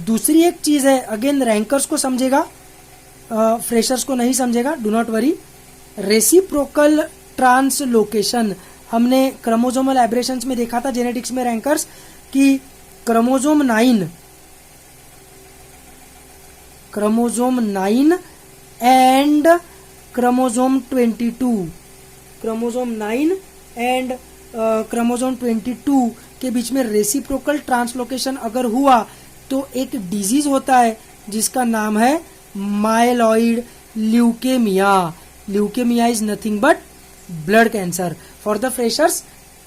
दूसरी एक चीज है, अगेन रैंकर्स को समझेगा, फ्रेशर्स को नहीं समझेगा, do not worry. Reciprocal translocation हमने क्रोमोसोमल एब्रेशंस में देखा था जेनेटिक्स में रैंकर्स कि chromosome 9 and chromosome 22, chromosome 9 and chromosome 22 के बीच में रेसिप्रोकल ट्रांसलोकेशन अगर हुआ तो एक डिजीज होता है जिसका नाम है myeloid leukaemia. Leukaemia is nothing but blood cancer. For the freshers,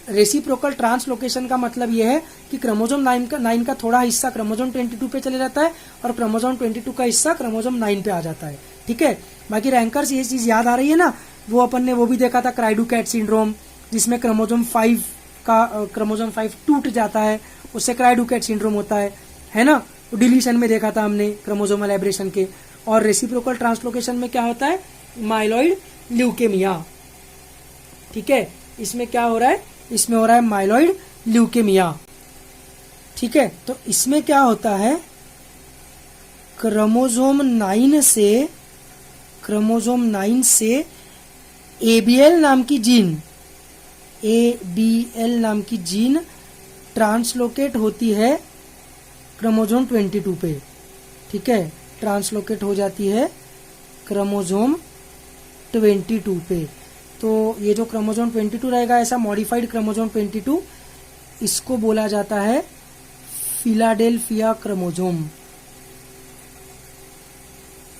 reciprocal translocation का मतलब यह है कि क्रोमोसोम 9 का थोड़ा हिस्सा क्रोमोसोम 22 पे चले जाता है और क्रोमोसोम 22 का हिस्सा क्रोमोसोम 9 पे आ जाता है, ठीक है। बाकी रैंकर्स ये चीज याद आ रही है ना, वो अपन ने वो भी देखा था क्राइडू-कैट सिंड्रोम, जिसमें क्रोमोसोम 5 टूट जाता है, उससे क्राइडू-कैट सिंड्रोम होता है ना। डिलीशन में देखा था हमने क्रोमोसोमल एब्रेशन के। और रेसिप्रोकल ट्रांसलोकेशन में क्या होता है, माइलॉइड ल्यूकेमिया, ठीक है। इसमें क्या हो रहा है, इसमें हो रहा है माइलॉइड ल्यूकेमिया, ठीक है। तो इसमें क्या होता है, क्रोमोसोम 9 से ABL नाम की जीन ट्रांसलोकेट होती है क्रोमोसोम 22 पे, ठीक है। ट्रांसलोकेट हो जाती है क्रोमोसोम 22 पे। तो ये जो क्रोमोसोम 22 रहेगा, ऐसा मॉडिफाइड क्रोमोसोम 22, इसको बोला जाता है फिलाडेल्फिया क्रोमोसोम,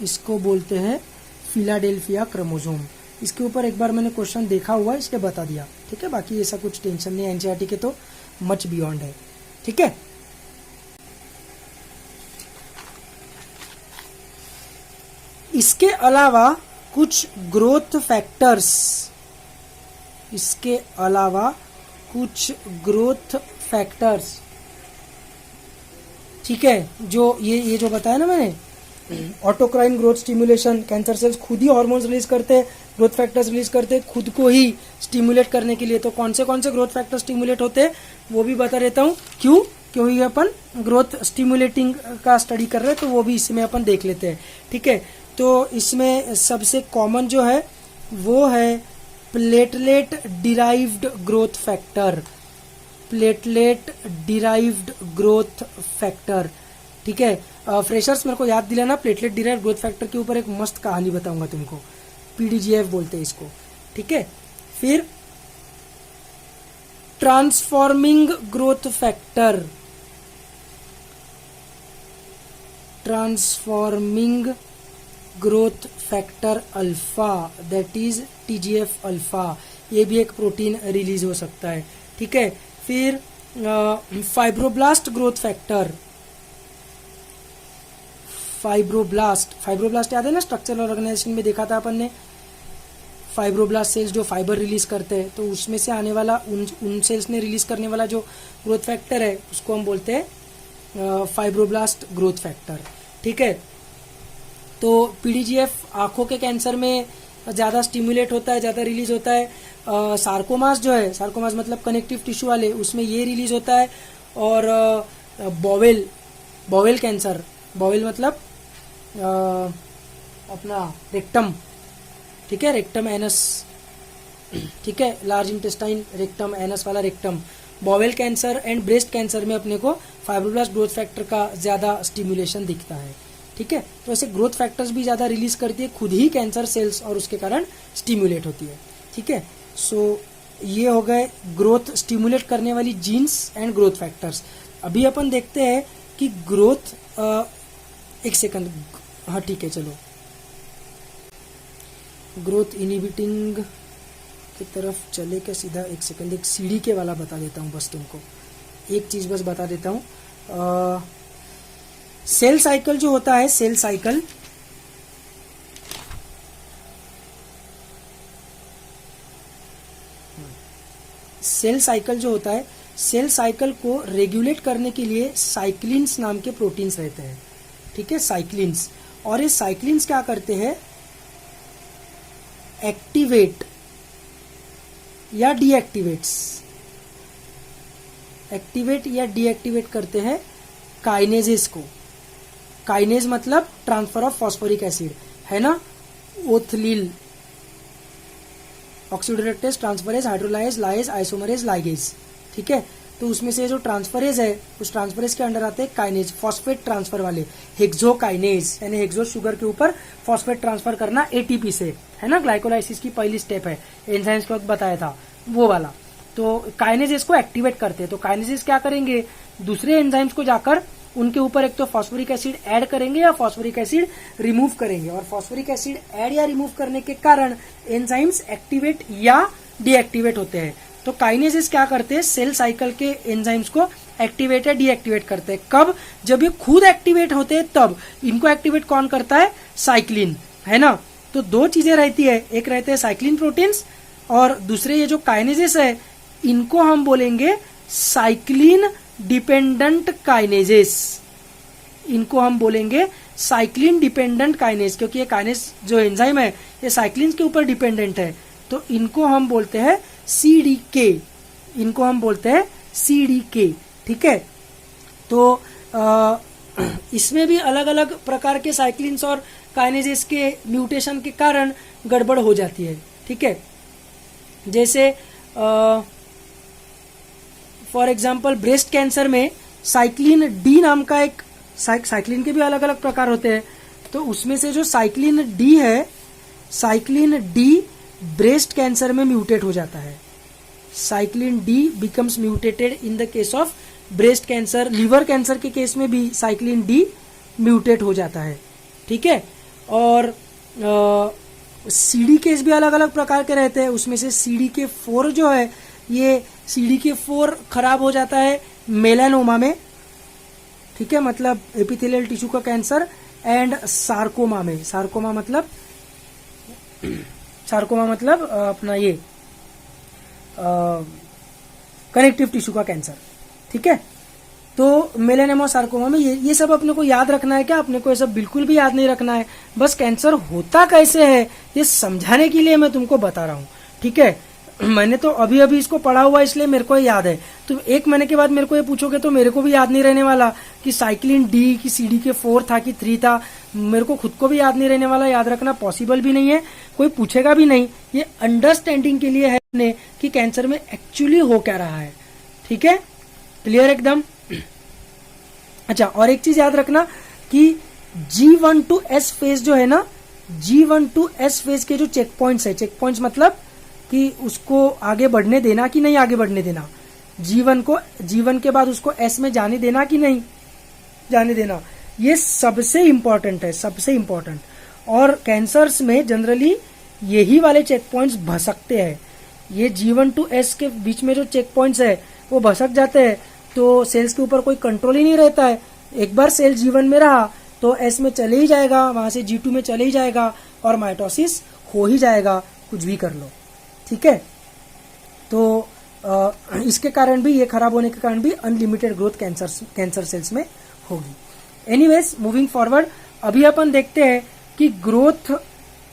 इसको बोलते हैं फिलाडेल्फिया क्रोमोसोम। इसके ऊपर एक बार मैंने क्वेश्चन देखा हुआ है, इसलिए बता दिया, ठीक है। बाकी ऐसा कुछ टेंशन नहीं, एनसीईआरटी के तो मच बियॉन्ड है, ठीक है। इसके अलावा कुछ ग्रोथ फैक्टर्स, ठीक है, जो ये जो बताया ना मैंने, autocrine growth stimulation, cancer cells खुद ही हार्मोन्स रिलीज करते हैं, ग्रोथ फैक्टर्स रिलीज करते हैं खुद को ही स्टिमुलेट करने के लिए। तो कौन से ग्रोथ फैक्टर स्टिमुलेट होते हैं वो भी बता देता हूँ। क्योंकि अपन ग्रोथ स्टिमुलेटिंग का स्टडी कर रहे हैं, तो वो भी इसमें अपन देख लेते हैं, ठीक है। तो इसमें सबसे कॉमन जो है वो है प्लेटलेट डिराइव्ड ग्रोथ फैक्टर, ठीक है। फ्रेशर्स मेरे को याद दिलाना, प्लेटलेट डिराइव्ड ग्रोथ फैक्टर के ऊपर एक मस्त कहानी बताऊंगा तुमको, PDGF बोलते हैं इसको, ठीक है। फिर transforming growth factor alpha, that is TGF alpha, ये भी एक प्रोटीन रिलीज हो सकता है, ठीक है। फिर फाइब्रोब्लास्ट ग्रोथ फैक्टर, फाइब्रोब्लास्ट याद है ना, स्ट्रक्चरल ऑर्गेनाइजेशन में देखा था अपन ने। फाइब्रोब्लास्ट सेल्स जो फाइबर रिलीज करते हैं, तो उसमें से आने वाला उन सेल्स ने रिलीज करने वाला जो ग्रोथ फैक्टर है उसको हम बोलते हैं फाइब्रोब्लास्ट ग्रोथ फैक्टर, ठीक है। तो PDGF आंखों के कैंसर में ज़्यादा स्टिमुलेट होता है, ज़्यादा रिलीज होता है। सार्कोमास जो है, सार्कोमास मतलब कनेक्टिव टिश्यू वाले, उसमें ये रिलीज होता है। और बॉवेल कैंसर, बॉवेल मतलब अपना रेक्टम, ठीक है, रेक्टम एनस, ठीक है, लार्ज इंटेस्टाइन रेक्टम एनस वाला rectum. Bowel cancer and breast cancer में अपने को फाइब्रोब्लास्ट ग्रोथ फैक्टर का ज़्यादा स्टिमुलेशन दिखता है, ठीक है। तो ऐसे ग्रोथ फैक्टर्स भी ज़्यादा रिलीज करती है खुद ही कैंसर सेल्स, और उसके कारण स्टिमुलेट होती है, ठीक है। सो ये हो गए ग्रोथ स्टिमुलेट करने वाली जीन्स एंड ग्रोथ फैक्टर्स। अभी अपन देखते हैं कि ग्रोथ, एक सेकंड, हाँ ठीक है, चलो ग्रोथ इनहिबिटिंग की तरफ चले के सीधा, एक सेकंड, एक सीढ़ी के वाला बता देता हूँ बस तुमको, एक चीज़ बस बता देता हूँ। सेल साइकिल जो होता है, सेल साइकिल सेल साइकिल जो होता है, सेल साइकिल को रेगुलेट करने के लिए साइक्लिन्स नाम के प्रोटीन्स रहते हैं, ठीक है, साइक्लिन्स। और ये साइक्लिन्स क्या करते हैं, एक्टिवेट या डीएक्टिवेट्स, एक्टिवेट या डीएक्टिवेट करते हैं काइनेजेस को। काइनेज मतलब ट्रांसफर ऑफ फॉस्फोरिक एसिड, है ना, ओथलील, oxidoreductase, transferase, hydrolase, lyase, isomerase, ligase, ठीक है। तो उसमें से जो ट्रांसफरेज है, उस ट्रांसफरेज के अंडर आते हैं काइनेज, फॉस्फेट ट्रांसफर वाले, हेक्सोकाइनेज, यानी हेक्सो शुगर के ऊपर फॉस्फेट ट्रांसफर करना एटीपी से, है ना, ग्लाइकोलाइसिस की पहली स्टेप है, एंजाइम्स के वक्त बताया था वो वाला। तो काइनेजेस को एक्टिवेट करते हैं। तो काइनेजेस क्या करेंगे, दूसरे एंजाइम्स को जाकर उनके ऊपर एक तो फॉस्फोरिक एसिड ऐड करेंगे या फॉस्फोरिक एसिड रिमूव करेंगे, और फॉस्फोरिक एसिड ऐड या रिमूव करने के कारण एंजाइम्स एक्टिवेट या डीएक्टिवेट होते हैं। तो काइनेजेस क्या करते हैं, सेल साइकिल के एंजाइम्स को एक्टिवेट या डीएक्टिवेट करते हैं। कब, जब ये खुद एक्टिवेट होते हैं तब। इनको एक्टिवेट कौन करता है, साइक्लिन, है ना। तो दो चीजें रहती है, एक रहते हैं साइक्लिन प्रोटीन्स और दूसरे ये जो काइनेजेस है इनको हम बोलेंगे साइक्लिन डिपेंडेंट काइनेजेस। इनको हम बोलेंगे साइक्लिन डिपेंडेंट काइनेज, क्योंकि ये काइनेज जो एंजाइम है ये साइक्लिन के ऊपर डिपेंडेंट है। तो इनको हम बोलते हैं सीडीके, इनको हम बोलते हैं सीडीके, ठीक है। तो इसमें भी अलग अलग प्रकार के साइक्लिन्स और काइनेजेस के म्यूटेशन के कारण गड़बड़ हो जाती है, ठीक है। जैसे फॉर एग्जाम्पल ब्रेस्ट कैंसर में साइक्लिन डी नाम का एक, साइक्लिन के भी अलग अलग प्रकार होते हैं, तो उसमें से जो साइक्लिन डी है, साइक्लिन डी ब्रेस्ट कैंसर में म्यूटेट हो जाता है। Cyclin D becomes mutated in the case of breast cancer. Liver cancer के केस में भी साइक्लिन डी म्यूटेट हो जाता है, ठीक है। और सीडी केस भी अलग अलग प्रकार के रहते हैं, उसमें से CDK4 जो है, ये CDK4 खराब हो जाता है मेलानोमा में, ठीक है, मतलब एपिथेलियल टिश्यू का कैंसर, एंड सार्कोमा में। सार्कोमा मतलब अपना ये कनेक्टिव टिश्यू का कैंसर, ठीक है। तो मेलानोमा, सार्कोमा में ये सब अपने को याद रखना है क्या, अपने को ये सब बिल्कुल भी याद नहीं रखना है, बस कैंसर होता कैसे है ये समझाने के लिए मैं तुमको बता रहा हूँ, ठीक है। मैंने तो अभी अभी इसको पढ़ा हुआ इसलिए मेरे को याद है। तुम एक महीने के बाद मेरे को ये पूछोगे तो मेरे को भी याद नहीं रहने वाला कि साइक्लिन डी की CDK4 था कि 3 था, मेरे को खुद को भी याद नहीं रहने वाला, याद रखना पॉसिबल भी नहीं है, कोई पूछेगा भी नहीं। ये अंडरस्टैंडिंग के लिए है अपने कि कैंसर में एक्चुअली हो क्या रहा है, ठीक है, क्लियर एकदम। अच्छा, और एक चीज याद रखना कि G1 to S फेज जो है ना, G1 to S फेज के जो चेक पॉइंट्स है, चेक पॉइंट्स मतलब कि उसको आगे बढ़ने देना कि नहीं आगे बढ़ने देना, G1 के बाद उसको S में जाने देना कि नहीं जाने देना, ये सबसे इंपॉर्टेंट है, सबसे इंपॉर्टेंट। और कैंसर्स में जनरली यही वाले चेक पॉइंट्स भसकते हैं। ये G1 to S के बीच में जो चेक पॉइंट्स है वो भसक जाते हैं, तो सेल्स के ऊपर कोई कंट्रोल ही नहीं रहता है। एक बार सेल G1 में रहा तो S में चले ही जाएगा, वहां से G2 में चले ही जाएगा और माइटोसिस हो ही जाएगा, कुछ भी कर लो, ठीक है। तो इसके कारण भी, ये खराब होने के कारण भी अनलिमिटेड ग्रोथ कैंसर सेल्स में होगी। एनीवेज, मूविंग फॉरवर्ड, अभी अपन देखते हैं कि ग्रोथ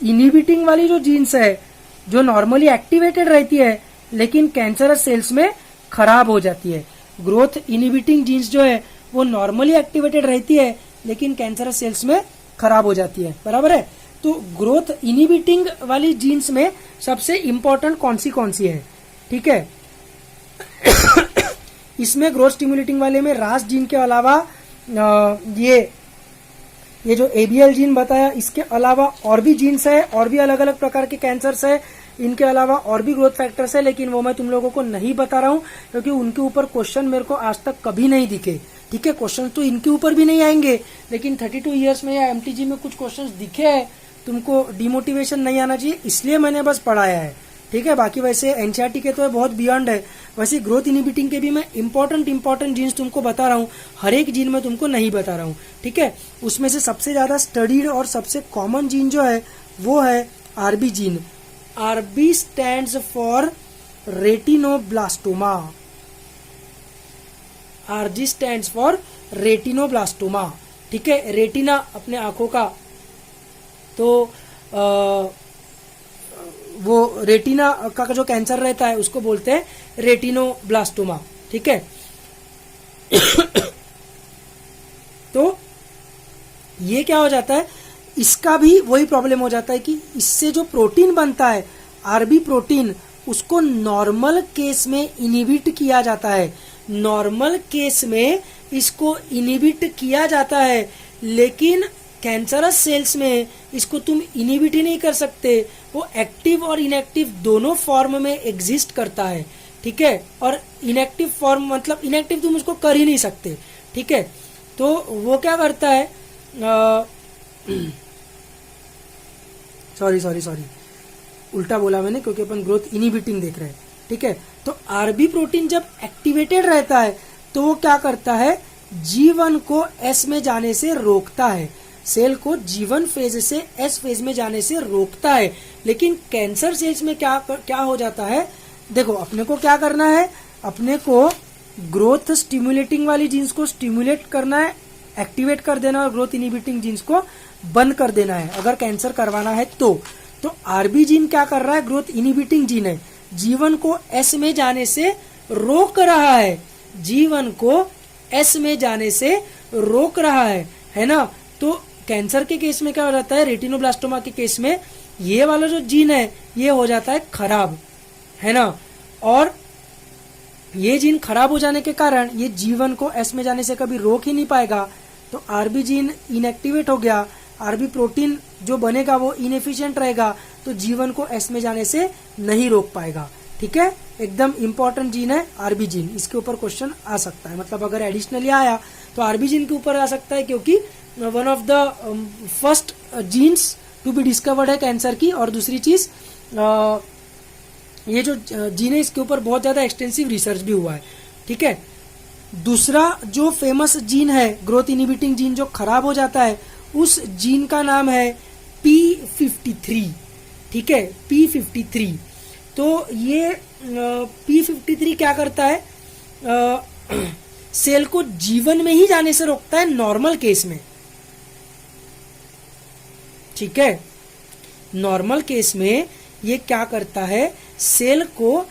इनहिबिटिंग वाली जो जीन्स है, जो नॉर्मली एक्टिवेटेड रहती है लेकिन कैंसरस सेल्स में खराब हो जाती है। ग्रोथ इनहिबिटिंग जीन्स जो है वो नॉर्मली एक्टिवेटेड रहती है लेकिन कैंसरस सेल्स में खराब हो जाती है, बराबर है। तो ग्रोथ इनहिबिटिंग वाली जीन्स में सबसे इंपॉर्टेंट कौन सी है, ठीक है। इसमें ग्रोथ स्टिमुलेटिंग वाले में रास जीन के अलावा ये जो ABL जीन बताया, इसके अलावा और भी जीन्स है, और भी अलग अलग प्रकार के कैंसर्स है, इनके अलावा और भी ग्रोथ फैक्टर्स है, लेकिन वो मैं तुम लोगों को नहीं बता रहा हूँ क्योंकि उनके ऊपर क्वेश्चन मेरे को आज तक कभी नहीं दिखे, ठीक है। क्वेश्चन तो इनके ऊपर भी नहीं आएंगे, लेकिन 32 ईयर्स में या MTG में कुछ क्वेश्चन दिखे हैं, तुमको डिमोटिवेशन नहीं आना चाहिए, इसलिए मैंने बस पढ़ाया है, ठीक है। बाकी वैसे NCERT के तो बहुत बियॉन्ड है, वैसे ग्रोथ इनहिबिटिंग के भी मैं इंपॉर्टेंट जीन्स तुमको बता रहा हूँ, हर एक जीन में तुमको नहीं बता रहा हूँ, ठीक है। उसमें से सबसे ज्यादा स्टडीड और सबसे कॉमन जीन जो है वो है RB gene. RB stands for retinoblastoma. RG stands for retinoblastoma. ठीक है, रेटिना अपने आंखों का, तो वो रेटिना का जो कैंसर रहता है उसको बोलते हैं रेटिनोब्लास्टोमा। ठीक है तो ये क्या हो जाता है, इसका भी वही प्रॉब्लम हो जाता है कि इससे जो प्रोटीन बनता है आरबी प्रोटीन, उसको नॉर्मल केस में इनहिबिट किया जाता है। नॉर्मल केस में इसको इनहिबिट किया जाता है, लेकिन कैंसरस सेल्स में इसको तुम इनहिबिट ही नहीं कर सकते। वो एक्टिव और इनएक्टिव दोनों फॉर्म में एग्जिस्ट करता है। ठीक है, और इनएक्टिव फॉर्म मतलब इनएक्टिव तुम उसको कर ही नहीं सकते। ठीक है, तो वो क्या करता है, सॉरी उल्टा बोला मैंने, क्योंकि अपन ग्रोथ इनहिबिटिंग देख रहे हैं। ठीक है, तो आरबी प्रोटीन जब एक्टिवेटेड रहता है तो वो क्या करता है, G1 को S में जाने से रोकता है। सेल को G1 फेज से S फेज में जाने से रोकता है। लेकिन कैंसर सेल्स में क्या हो जाता है, देखो अपने को क्या करना है, अपने को ग्रोथ स्टिमुलेटिंग वाली जीन्स को स्टिमुलेट करना है, एक्टिवेट कर देना, और ग्रोथ इनहिबिटिंग जीन्स को बंद कर देना है अगर कैंसर करवाना है तो आरबी जीन क्या कर रहा है, ग्रोथ इनहिबिटिंग जीन है, G1 को S में जाने से रोक रहा है। G1 को S में जाने से रोक रहा है ना। तो कैंसर के केस में क्या हो जाता है, रेटिनोब्लास्टोमा के केस में ये वाला जो जीन है ये हो जाता है खराब, है ना। और ये जीन खराब हो जाने के कारण ये G1 को S में जाने से कभी रोक ही नहीं पाएगा, तो आरबी जीन इनएक्टिवेट हो गया। आरबी प्रोटीन जो बनेगा वो इनएफिशिएंट रहेगा, तो G1 को S में जाने से नहीं रोक पाएगा। ठीक है, एकदम इंपॉर्टेंट जीन है आरबी जीन, इसके ऊपर क्वेश्चन आ सकता है। मतलब अगर एडिशनली आया तो आरबी जीन के ऊपर आ सकता है, क्योंकि one of the first genes to be discovered है कैंसर की। और दूसरी चीज ये जो जीन है इसके ऊपर बहुत ज्यादा एक्सटेंसिव रिसर्च भी हुआ है। ठीक है, दूसरा जो फेमस जीन है ग्रोथ इनहिबिटिंग जीन जो खराब हो जाता है, उस जीन का नाम है P53। ठीक है, P53। तो ये P53 क्या करता है, सेल को G1 में ही जाने से रोकता है नॉर्मल केस में। ठीक है, नॉर्मल केस में ये क्या करता है, सेल को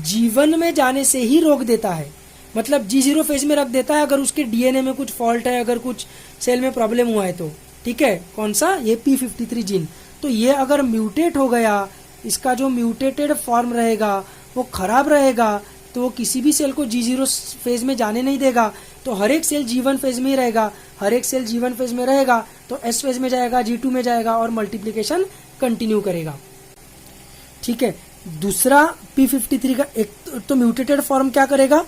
G1 में जाने से ही रोक देता है, मतलब G0 फेज में रख देता है अगर उसके डीएनए में कुछ फॉल्ट है, अगर कुछ सेल में प्रॉब्लम हुआ है तो। ठीक है, कौन सा, ये P53 जीन। तो ये अगर म्यूटेट हो गया, इसका जो म्यूटेटेड फॉर्म रहेगा वो खराब रहेगा, तो वो किसी भी सेल को G0 फेज में जाने नहीं देगा। तो हर एक सेल G1 फेज में ही रहेगा, हर एक सेल G1 फेज में रहेगा तो S फेज में जाएगा, G2 में जाएगा और मल्टीप्लिकेशन कंटिन्यू करेगा। ठीक है, दूसरा P53 का एक तो म्यूटेटेड फॉर्म क्या करेगा,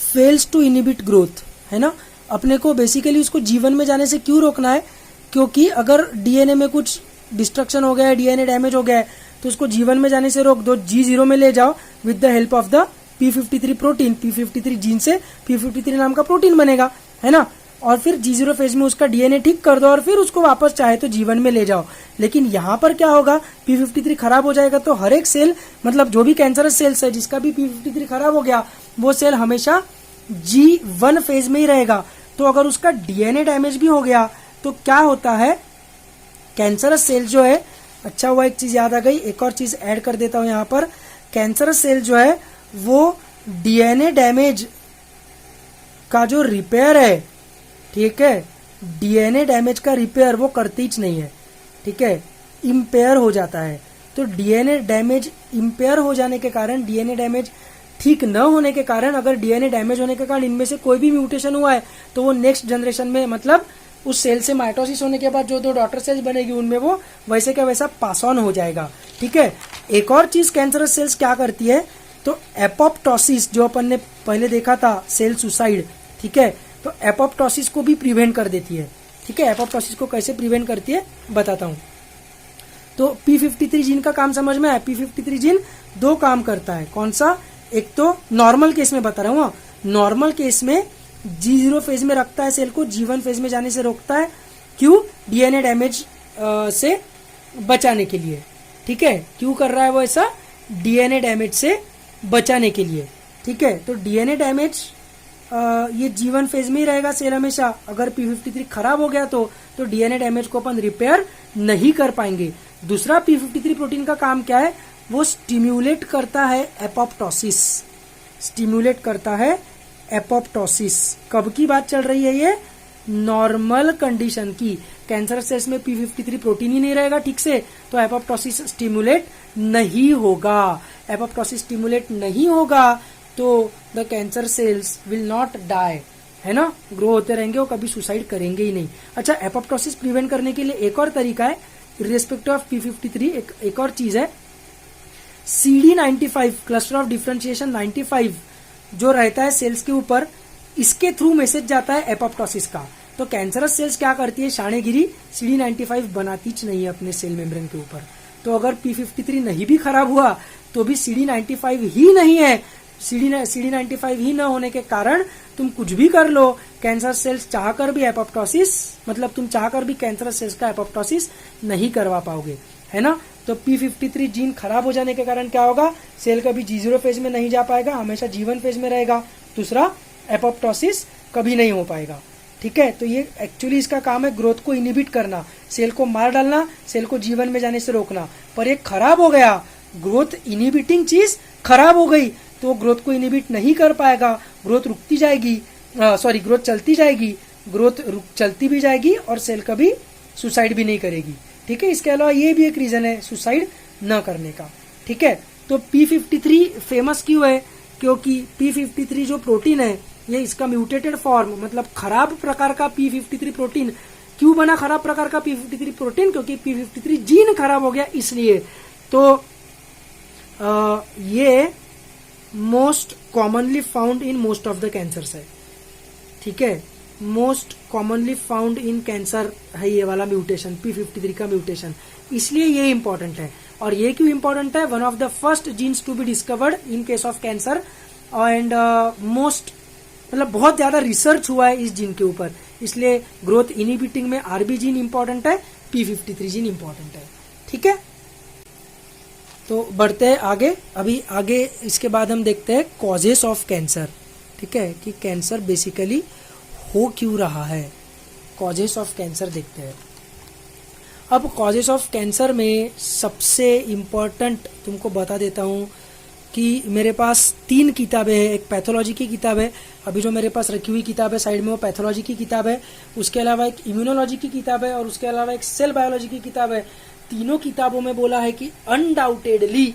फेल्स टू इनहिबिट ग्रोथ, है ना। अपने को बेसिकली उसको G1 में जाने से क्यों रोकना है, क्योंकि अगर डीएनए में कुछ डिस्ट्रक्शन हो गया है, डीएनए डैमेज हो गया है, तो उसको G1 में जाने से रोक दो, G0 में ले जाओ with the help of the P53 protein. P53 gene से P53 नाम का प्रोटीन बनेगा, है ना। और फिर G0 फेज में उसका डीएनए ठीक कर दो और फिर उसको वापस चाहे तो G1 में ले जाओ। लेकिन यहाँ पर क्या होगा, P53 खराब हो जाएगा तो हर एक सेल, मतलब जो भी कैंसरस सेल्स है जिसका भी P53 खराब हो गया, वो सेल हमेशा G1 फेज में ही रहेगा। तो अगर उसका डीएनए डैमेज भी हो गया तो क्या होता है, कैंसरस सेल जो है, अच्छा हुआ एक चीज याद आ गई, एक और चीज ऐड कर देता हूं यहाँ पर। कैंसरस सेल जो है वो डीएनए डैमेज का जो रिपेयर है, ठीक है, डीएनए डैमेज का रिपेयर वो करती ही नहीं है। ठीक है, इम्पेयर हो जाता है। तो डीएनए डैमेज इम्पेयर हो जाने के कारण, डीएनए डैमेज ठीक न होने के कारण, अगर डीएनए डैमेज होने के कारण इनमें से कोई भी म्यूटेशन हुआ है तो वो नेक्स्ट जनरेशन में, मतलब उस सेल से माइटोसिस होने के बाद जो दो डॉटर सेल्स बनेगी उनमें वो वैसे का वैसा पास ऑन हो जाएगा। ठीक है, एक और चीज कैंसरस सेल्स क्या करती है, तो एपोप्टोसिस जो अपन ने पहले देखा था, सेल सुसाइड। ठीक है, तो एपोप्टोसिस को भी प्रिवेंट कर देती है। ठीक है, एपोप्टोसिस को कैसे प्रिवेंट करती है बताता हूं। तो P53 जीन का काम समझ में आया। P53 जीन दो काम करता है, कौन सा, एक तो नॉर्मल केस में बता रहा हूँ, नॉर्मल केस में G0 फेज में रखता है सेल को, G1 फेज में जाने से रोकता है। क्यों, डीएनए डैमेज से बचाने के लिए। ठीक है, क्यों कर रहा है वो ऐसा, डीएनए डैमेज से बचाने के लिए। ठीक है, तो डीएनए डैमेज ये जीवन फेज में ही रहेगा सेल हमेशा। अगर p53 खराब हो गया तो डीएनए डैमेज को अपन रिपेयर नहीं कर पाएंगे। दूसरा p53 प्रोटीन का काम क्या है, वो स्टिम्युलेट करता है एपोप्टोसिस, स्टिम्युलेट करता है एपोप्टोसिस। कब की बात चल रही है ये, नॉर्मल कंडीशन की। कैंसर सेल्स में p53 प्रोटीन ही नहीं रहेगा ठीक से, तो एपोप्टोसिस स्टिम्युलेट नहीं होगा। एपोप्टोसिस स्टिम्युलेट नहीं होगा तो the cancer cells will not die, है ना, ग्रो होते रहेंगे, वो कभी सुसाइड करेंगे ही नहीं। अच्छा, एपोप्टोसिस प्रिवेंट करने के लिए एक और तरीका है, इर्रेस्पेक्टिव ऑफ p53 एक और चीज है, CD95 क्लस्टर ऑफ डिफरेंशिएशन 95 जो रहता है सेल्स के ऊपर, इसके थ्रू मैसेज जाता है एपोप्टोसिस का। तो कैंसरस सेल्स क्या करती है, शानेगिरी CD95 बनातीच नहीं है अपने सेल मेम्ब्रेन के ऊपर। तो अगर p53 नहीं भी खराब हुआ तो भी CD95 ही नहीं है, CD95 ही न होने के कारण तुम कुछ भी कर लो, कैंसर सेल्स चाहकर भी एपोप्टोसिस, मतलब तुम चाहकर भी कैंसर सेल्स का एपोप्टोसिस नहीं करवा पाओगे, है ना। तो p53 जीन खराब हो जाने के कारण क्या होगा, सेल कभी G0 फेज में नहीं जा पाएगा, हमेशा G1 फेज में रहेगा। दूसरा, एपोप्टोसिस कभी नहीं हो पाएगा। ठीक है, तो ये एक्चुअली इसका काम है ग्रोथ को इनिबिट करना, सेल को मार डालना, सेल को G1 में जाने से रोकना। पर ये खराब हो गया, ग्रोथ इनिबिटिंग चीज खराब हो गई तो ग्रोथ को इनिबिट नहीं कर पाएगा, ग्रोथ रुकती जाएगी, ग्रोथ चलती जाएगी, ग्रोथ चलती भी जाएगी और सेल कभी सुसाइड भी नहीं करेगी। ठीक है, इसके अलावा ये भी एक रीजन है सुसाइड न करने का। ठीक है, तो p53 फेमस क्यों है, क्योंकि p53 जो प्रोटीन है ये इसका म्यूटेटेड फॉर्म, मतलब खराब प्रकार का p53 प्रोटीन। क्यों बना खराब प्रकार का p53 प्रोटीन, क्योंकि p53 जीन खराब हो गया इसलिए। तो ये most commonly found in most of the cancers है। ठीक है, most commonly found in cancer है ये वाला म्यूटेशन, p53 का म्यूटेशन, इसलिए ये इंपॉर्टेंट है। और ये क्यों इंपॉर्टेंट है, one of the first genes to be discovered in case of cancer and most, मतलब बहुत ज्यादा रिसर्च हुआ है इस जीन के ऊपर, इसलिए ग्रोथ इनिबिटिंग में RB जीन इंपॉर्टेंट है, p53 जीन इंपॉर्टेंट है। ठीक है, तो बढ़ते हैं आगे। अभी आगे इसके बाद हम देखते हैं कॉजेस ऑफ कैंसर। ठीक है, कि कैंसर बेसिकली हो क्यों रहा है, कॉजेस ऑफ कैंसर देखते हैं। अब कॉजेस ऑफ कैंसर में सबसे इम्पोर्टेंट तुमको बता देता हूँ कि मेरे पास 3 किताबें हैं। एक पैथोलॉजी की किताब है, अभी जो मेरे पास रखी हुई किताब है साइड में वो पैथोलॉजी की किताब है, उसके अलावा एक इम्यूनोलॉजी की किताब है और उसके अलावा एक सेल बायोलॉजी की किताब है। तीनों किताबों में बोला है कि अनडाउटेडली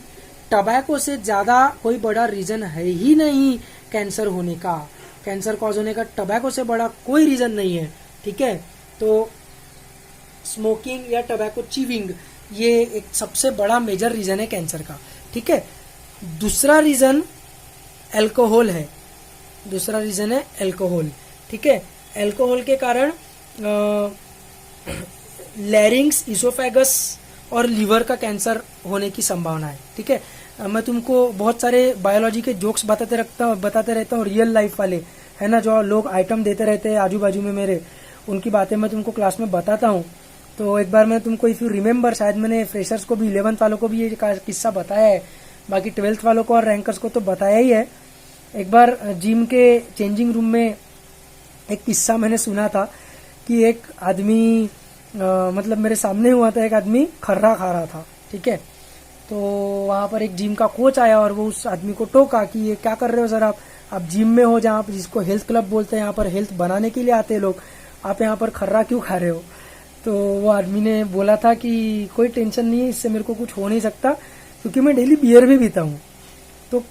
टबैको से ज्यादा कोई बड़ा रीजन है ही नहीं कैंसर होने का, कैंसर कॉज होने का टबैको से बड़ा कोई रीजन नहीं है। ठीक है, तो स्मोकिंग या टबैको चीविंग ये एक सबसे बड़ा मेजर रीजन है कैंसर का। ठीक है, दूसरा रीजन अल्कोहल है, दूसरा रीजन है अल्कोहल। ठीक है, अल्कोहल के कारण लैरिंग्स, इसोफेगस और लीवर का कैंसर होने की संभावना है। ठीक है, मैं तुमको बहुत सारे बायोलॉजी के जोक्स बताते रहता हूँ, रियल लाइफ वाले, है ना, जो लोग आइटम देते रहते हैं आजू बाजू में मेरे, उनकी बातें मैं तुमको क्लास में बताता हूँ। तो एक बार मैं तुमको, इफ यू रिमेम्बर, शायद मैंने फ्रेशर्स को भी, 11th वालों को भी ये किस्सा बताया है, बाकी 12th वालों को और रैंकर्स को तो बताया ही है। एक बार जिम के चेंजिंग रूम में एक किस्सा मैंने सुना था कि एक आदमी, मतलब मेरे सामने हुआ था, एक आदमी खर्रा खा रहा था। ठीक है, तो वहां पर एक जिम का कोच आया और वो उस आदमी को टोका कि ये क्या कर रहे हो सर, आप जिम में हो, जहाँ जिसको हेल्थ क्लब बोलते हैं, यहाँ पर हेल्थ बनाने के लिए आते हैं लोग, आप यहाँ पर खर्रा क्यों खा रहे हो। तो वो आदमी ने बोला था कि कोई टेंशन नहीं है, इससे मेरे को कुछ हो नहीं सकता क्योंकि मैं डेली बियर भी पीता हूँ। तो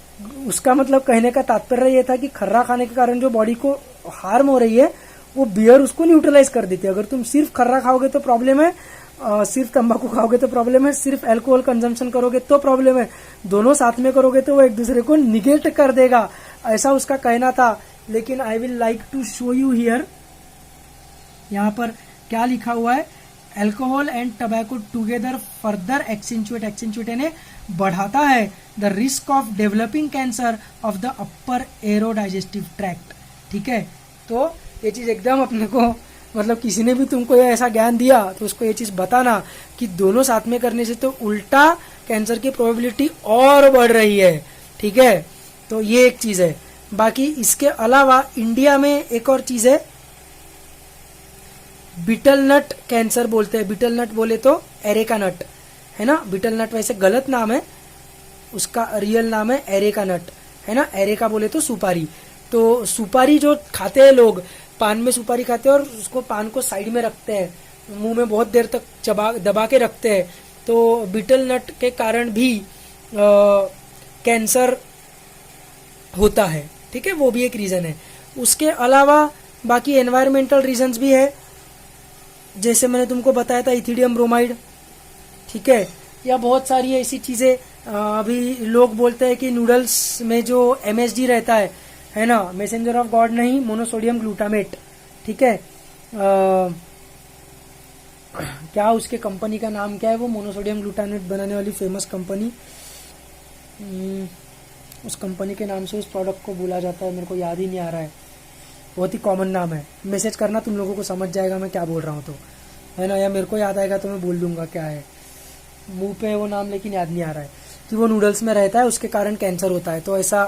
उसका मतलब कहने का तात्पर्य ये था कि खर्रा खाने के कारण जो बॉडी को हार्म हो रही है वो बियर उसको न्यूट्रलाइज कर देती है। अगर तुम सिर्फ खर्रा खाओगे तो प्रॉब्लम है, सिर्फ तंबाकू खाओगे तो प्रॉब्लम है, सिर्फ अल्कोहल कंजम्पशन करोगे तो प्रॉब्लम है, दोनों साथ में करोगे तो वो एक दूसरे को निगेट कर देगा, ऐसा उसका कहना था। लेकिन I will like to show you here, यहाँ पर क्या लिखा हुआ है, alcohol and tobacco together further accentuate यानी बढ़ाता है the risk of developing cancer of the upper aero digestive tract. ठीक है, तो ये चीज एकदम अपने को, मतलब किसी ने भी तुमको ये ऐसा ज्ञान दिया तो उसको ये चीज बताना कि दोनों साथ में करने से तो उल्टा कैंसर की प्रोबेबिलिटी और बढ़ रही है। ठीक है, तो ये एक चीज है। बाकी इसके अलावा इंडिया में एक और चीज है, बीटल नट कैंसर बोलते हैं। बीटल नट बोले तो एरेका नट है ना। बीटल नट वैसे गलत नाम है, उसका रियल नाम है एरेका नट है ना। एरेका बोले तो सुपारी। तो सुपारी जो खाते हैं लोग, पान में सुपारी खाते हैं और उसको पान को साइड में रखते हैं, मुंह में बहुत देर तक दबा के रखते हैं, तो बीटल नट के कारण भी कैंसर होता है। ठीक है, वो भी एक रीजन है। उसके अलावा बाकी एनवायरमेंटल रीजंस भी है, जैसे मैंने तुमको बताया था इथिडियम ब्रोमाइड। ठीक है, या बहुत सारी ऐसी चीजें। अभी लोग बोलते हैं कि नूडल्स में जो MSG रहता है ना, मैसेंजर ऑफ गॉड नहीं, मोनोसोडियम ग्लूटामेट। ठीक है, क्या उसके कंपनी का नाम क्या है, वो मोनोसोडियम ग्लूटामेट बनाने वाली फेमस कंपनी, उस कंपनी के नाम से उस प्रोडक्ट को बोला जाता है, मेरे को याद ही नहीं आ रहा है। बहुत ही कॉमन नाम है, मैसेज करना, तुम लोगों को समझ जाएगा मैं क्या बोल रहा हूँ तो, है ना। या मेरे को याद आएगा तो मैं बोल दूंगा क्या है, मुंह पे वो नाम लेकिन याद नहीं आ रहा है। कि वो नूडल्स में रहता है, उसके कारण कैंसर होता है। तो ऐसा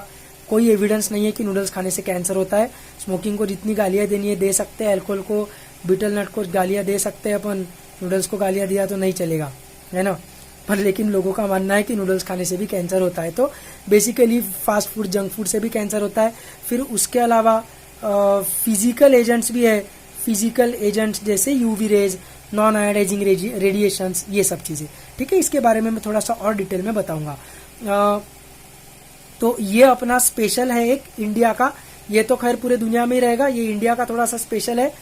कोई एविडेंस नहीं है कि नूडल्स खाने से कैंसर होता है। स्मोकिंग को जितनी गालियां देनी है दे सकते हैं, अल्कोहल को, बीटल नट को गालियां दे सकते हैं अपन, नूडल्स को गालियां दिया तो नहीं चलेगा, है ना। पर लेकिन लोगों का मानना है कि नूडल्स खाने से भी कैंसर होता है। तो basically fast food, junk food से भी कैंसर होता है। फिर उसके अलावा फिजिकल एजेंट्स भी है, फिजिकल एजेंट्स जैसे यूवी रेज, नॉन आयोडाइजिंग रेडिएशंस, ये सब चीजें। ठीक है, इसके बारे में मैं थोड़ा सा और डिटेल में बताऊंगा। तो ये अपना स्पेशल है एक इंडिया का, ये तो खैर पूरे दुनिया में ही रहेगा, ये इंडिया का थोड़ा सा स्पेशल है।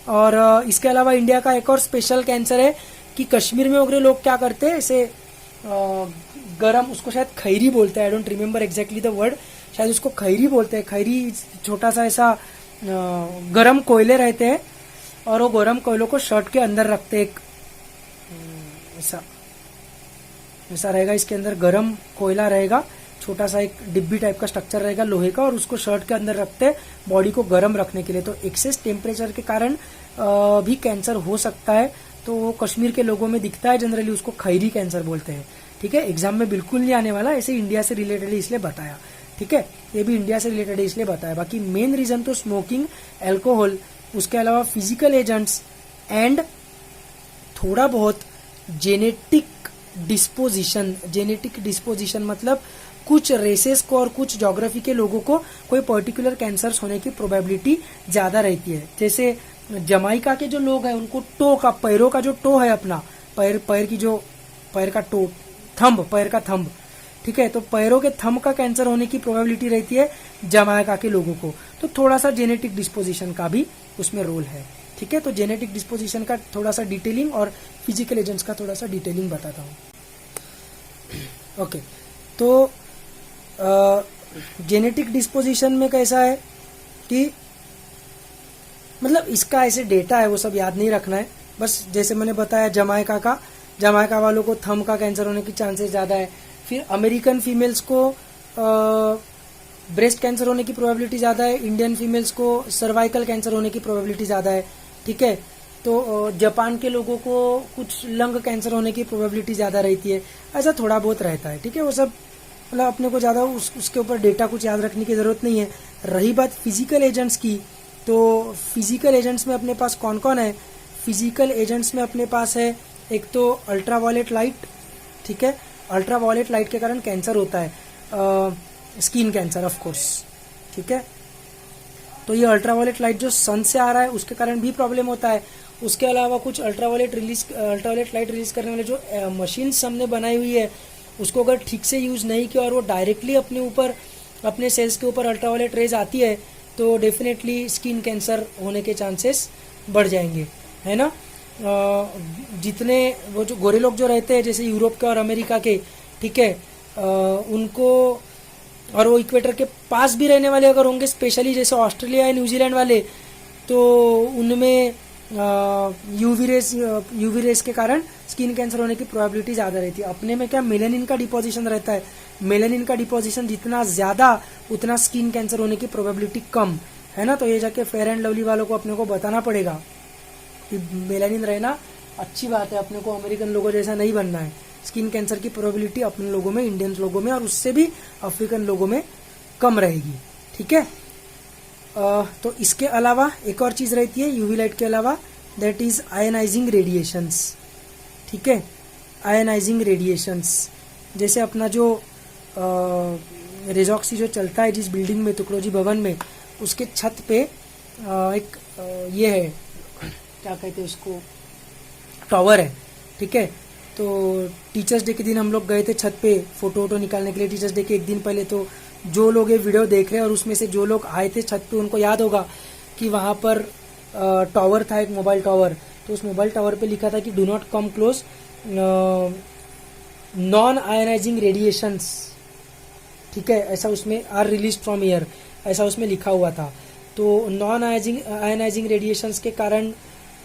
और इसके अलावा इंडिया का एक और स्पेशल कैंसर है कि कश्मीर में वगैरह लोग क्या करते हैं, ऐसे गरम, उसको शायद खैरी बोलते हैं, I don't remember exactly the word, शायद उसको खैरी बोलते हैं। खैरी छोटा सा ऐसा गरम कोयले रहते हैं और वो गरम कोयलों को शर्ट के अंदर रखते हैं, ऐसा रहेगा, इसके अंदर गरम कोयला रहेगा, छोटा सा एक डिब्बी टाइप का स्ट्रक्चर रहेगा लोहे का, और उसको शर्ट के अंदर रखते हैं बॉडी को गर्म रखने के लिए। तो एक्सेस टेम्परेचर के कारण भी कैंसर हो सकता है। तो वो कश्मीर के लोगों में दिखता है जनरली, उसको खैरी कैंसर बोलते हैं। ठीक है, एग्जाम में बिल्कुल नहीं आने वाला, ऐसे इंडिया से रिलेटेड है इसलिए बताया। ठीक है, ये भी इंडिया से रिलेटेड है इसलिए बताया। बाकी मेन रीजन तो स्मोकिंग, एल्कोहल, उसके अलावा फिजिकल एजेंट्स एंड थोड़ा बहुत जेनेटिक डिस्पोजिशन। जेनेटिक डिस्पोजिशन मतलब कुछ रेसेस को और कुछ ज्योग्राफी के लोगों को कोई पर्टिकुलर कैंसर्स होने की प्रोबेबिलिटी ज्यादा रहती है। जैसे जमाइका के जो लोग हैं उनको टो का, पैरों का जो टो है अपना, पैर की जो, पैर का टो, थंब, पैर का थंब, ठीक है, तो पैरों के थंब का कैंसर होने की प्रोबेबिलिटी रहती है जमाइका के लोगों को। तो थोड़ा सा जेनेटिक डिस्पोजिशन का भी उसमें रोल है। ठीक है, तो जेनेटिक डिस्पोजिशन का थोड़ा सा डिटेलिंग और फिजिकल एजेंट्स का थोड़ा सा डिटेलिंग बताता हूँ। ओके, तो जेनेटिक डिस्पोजिशन में कैसा है कि मतलब इसका ऐसे डेटा है, वो सब याद नहीं रखना है, बस जैसे मैंने बताया जमाइका वालों को थंब का कैंसर होने की चांसेस ज्यादा है। फिर अमेरिकन फीमेल्स को ब्रेस्ट कैंसर होने की प्रोबेबिलिटी ज्यादा है, इंडियन फीमेल्स को सर्वाइकल कैंसर होने की प्रोबेबिलिटी ज्यादा है। ठीक है, तो जापान के लोगों को कुछ लंग कैंसर होने की प्रोबेबिलिटी ज्यादा रहती है, ऐसा थोड़ा बहुत रहता है। ठीक है, वो सब मतलब अपने को ज्यादा उसके ऊपर डेटा कुछ याद रखने की जरूरत नहीं है। रही बात फिजिकल एजेंट्स की, तो फिजिकल एजेंट्स में अपने पास कौन कौन है? फिजिकल एजेंट्स में अपने पास है एक तो अल्ट्रावायलेट लाइट। ठीक है, अल्ट्रावायलेट लाइट के कारण कैंसर होता है, स्किन कैंसर ऑफ कोर्स। ठीक है, तो ये अल्ट्रावायलेट लाइट जो सन से आ रहा है उसके कारण भी प्रॉब्लम होता है। उसके अलावा कुछ अल्ट्रावायलेट लाइट रिलीज करने वाले जो मशीन्स हमने बनाई हुई है उसको अगर ठीक से यूज नहीं किया और वो डायरेक्टली अपने ऊपर, अपने सेल्स के ऊपर अल्ट्रावायलेट रेज आती है तो डेफिनेटली स्किन कैंसर होने के चांसेस बढ़ जाएंगे, है ना। जितने वो जो गोरे लोग जो रहते हैं जैसे यूरोप के और अमेरिका के, ठीक है, उनको, और वो इक्वेटर के पास भी रहने वाले अगर होंगे, स्पेशली जैसे ऑस्ट्रेलिया या न्यूजीलैंड वाले, तो उनमें यूवी रेस के कारण स्किन कैंसर होने की प्रोबेबिलिटी ज्यादा रहती है। अपने में क्या मेलेनिन का डिपोजिशन रहता है, मेलेनिन का डिपोजिशन जितना ज्यादा उतना स्किन कैंसर होने की प्रोबेबिलिटी कम, है ना। तो ये जाके फेयर एंड लवली वालों को अपने को बताना पड़ेगा कि मेलेनिन रहना अच्छी बात है, अपने को अमेरिकन लोगों जैसा नहीं बनना है, स्किन कैंसर की प्रोबेबिलिटी अपने लोगों में, इंडियन लोगों में और उससे भी अफ्रीकन लोगों में कम रहेगी। ठीक है, तो इसके अलावा एक और चीज रहती है यूवी लाइट के अलावा, दैट इज आयनाइजिंग रेडिएशंस। ठीक है, आयनाइजिंग रेडिएशंस, जैसे अपना जो रेजॉक्सी जो चलता है जिस बिल्डिंग में, तुकड़ोजी भवन में, उसके छत पे एक ये है, क्या कहते हैं उसको, टावर है। ठीक है, तो टीचर्स डे के दिन हम लोग गए थे छत पे फोटो वोटो निकालने के लिए, टीचर्स डे के एक दिन पहले। तो जो लोग ये वीडियो देख रहे हैं और उसमें से जो लोग आए थे छत पे, उनको याद होगा कि वहां पर टावर था, एक मोबाइल टावर। तो उस मोबाइल टावर पे लिखा था कि do not come close non ionising radiations. ठीक है, ऐसा उसमें आर रिलीज फ्रॉम एयर, ऐसा उसमें लिखा हुआ था। तो नॉन आयनाइजिंग रेडिएशंस के कारण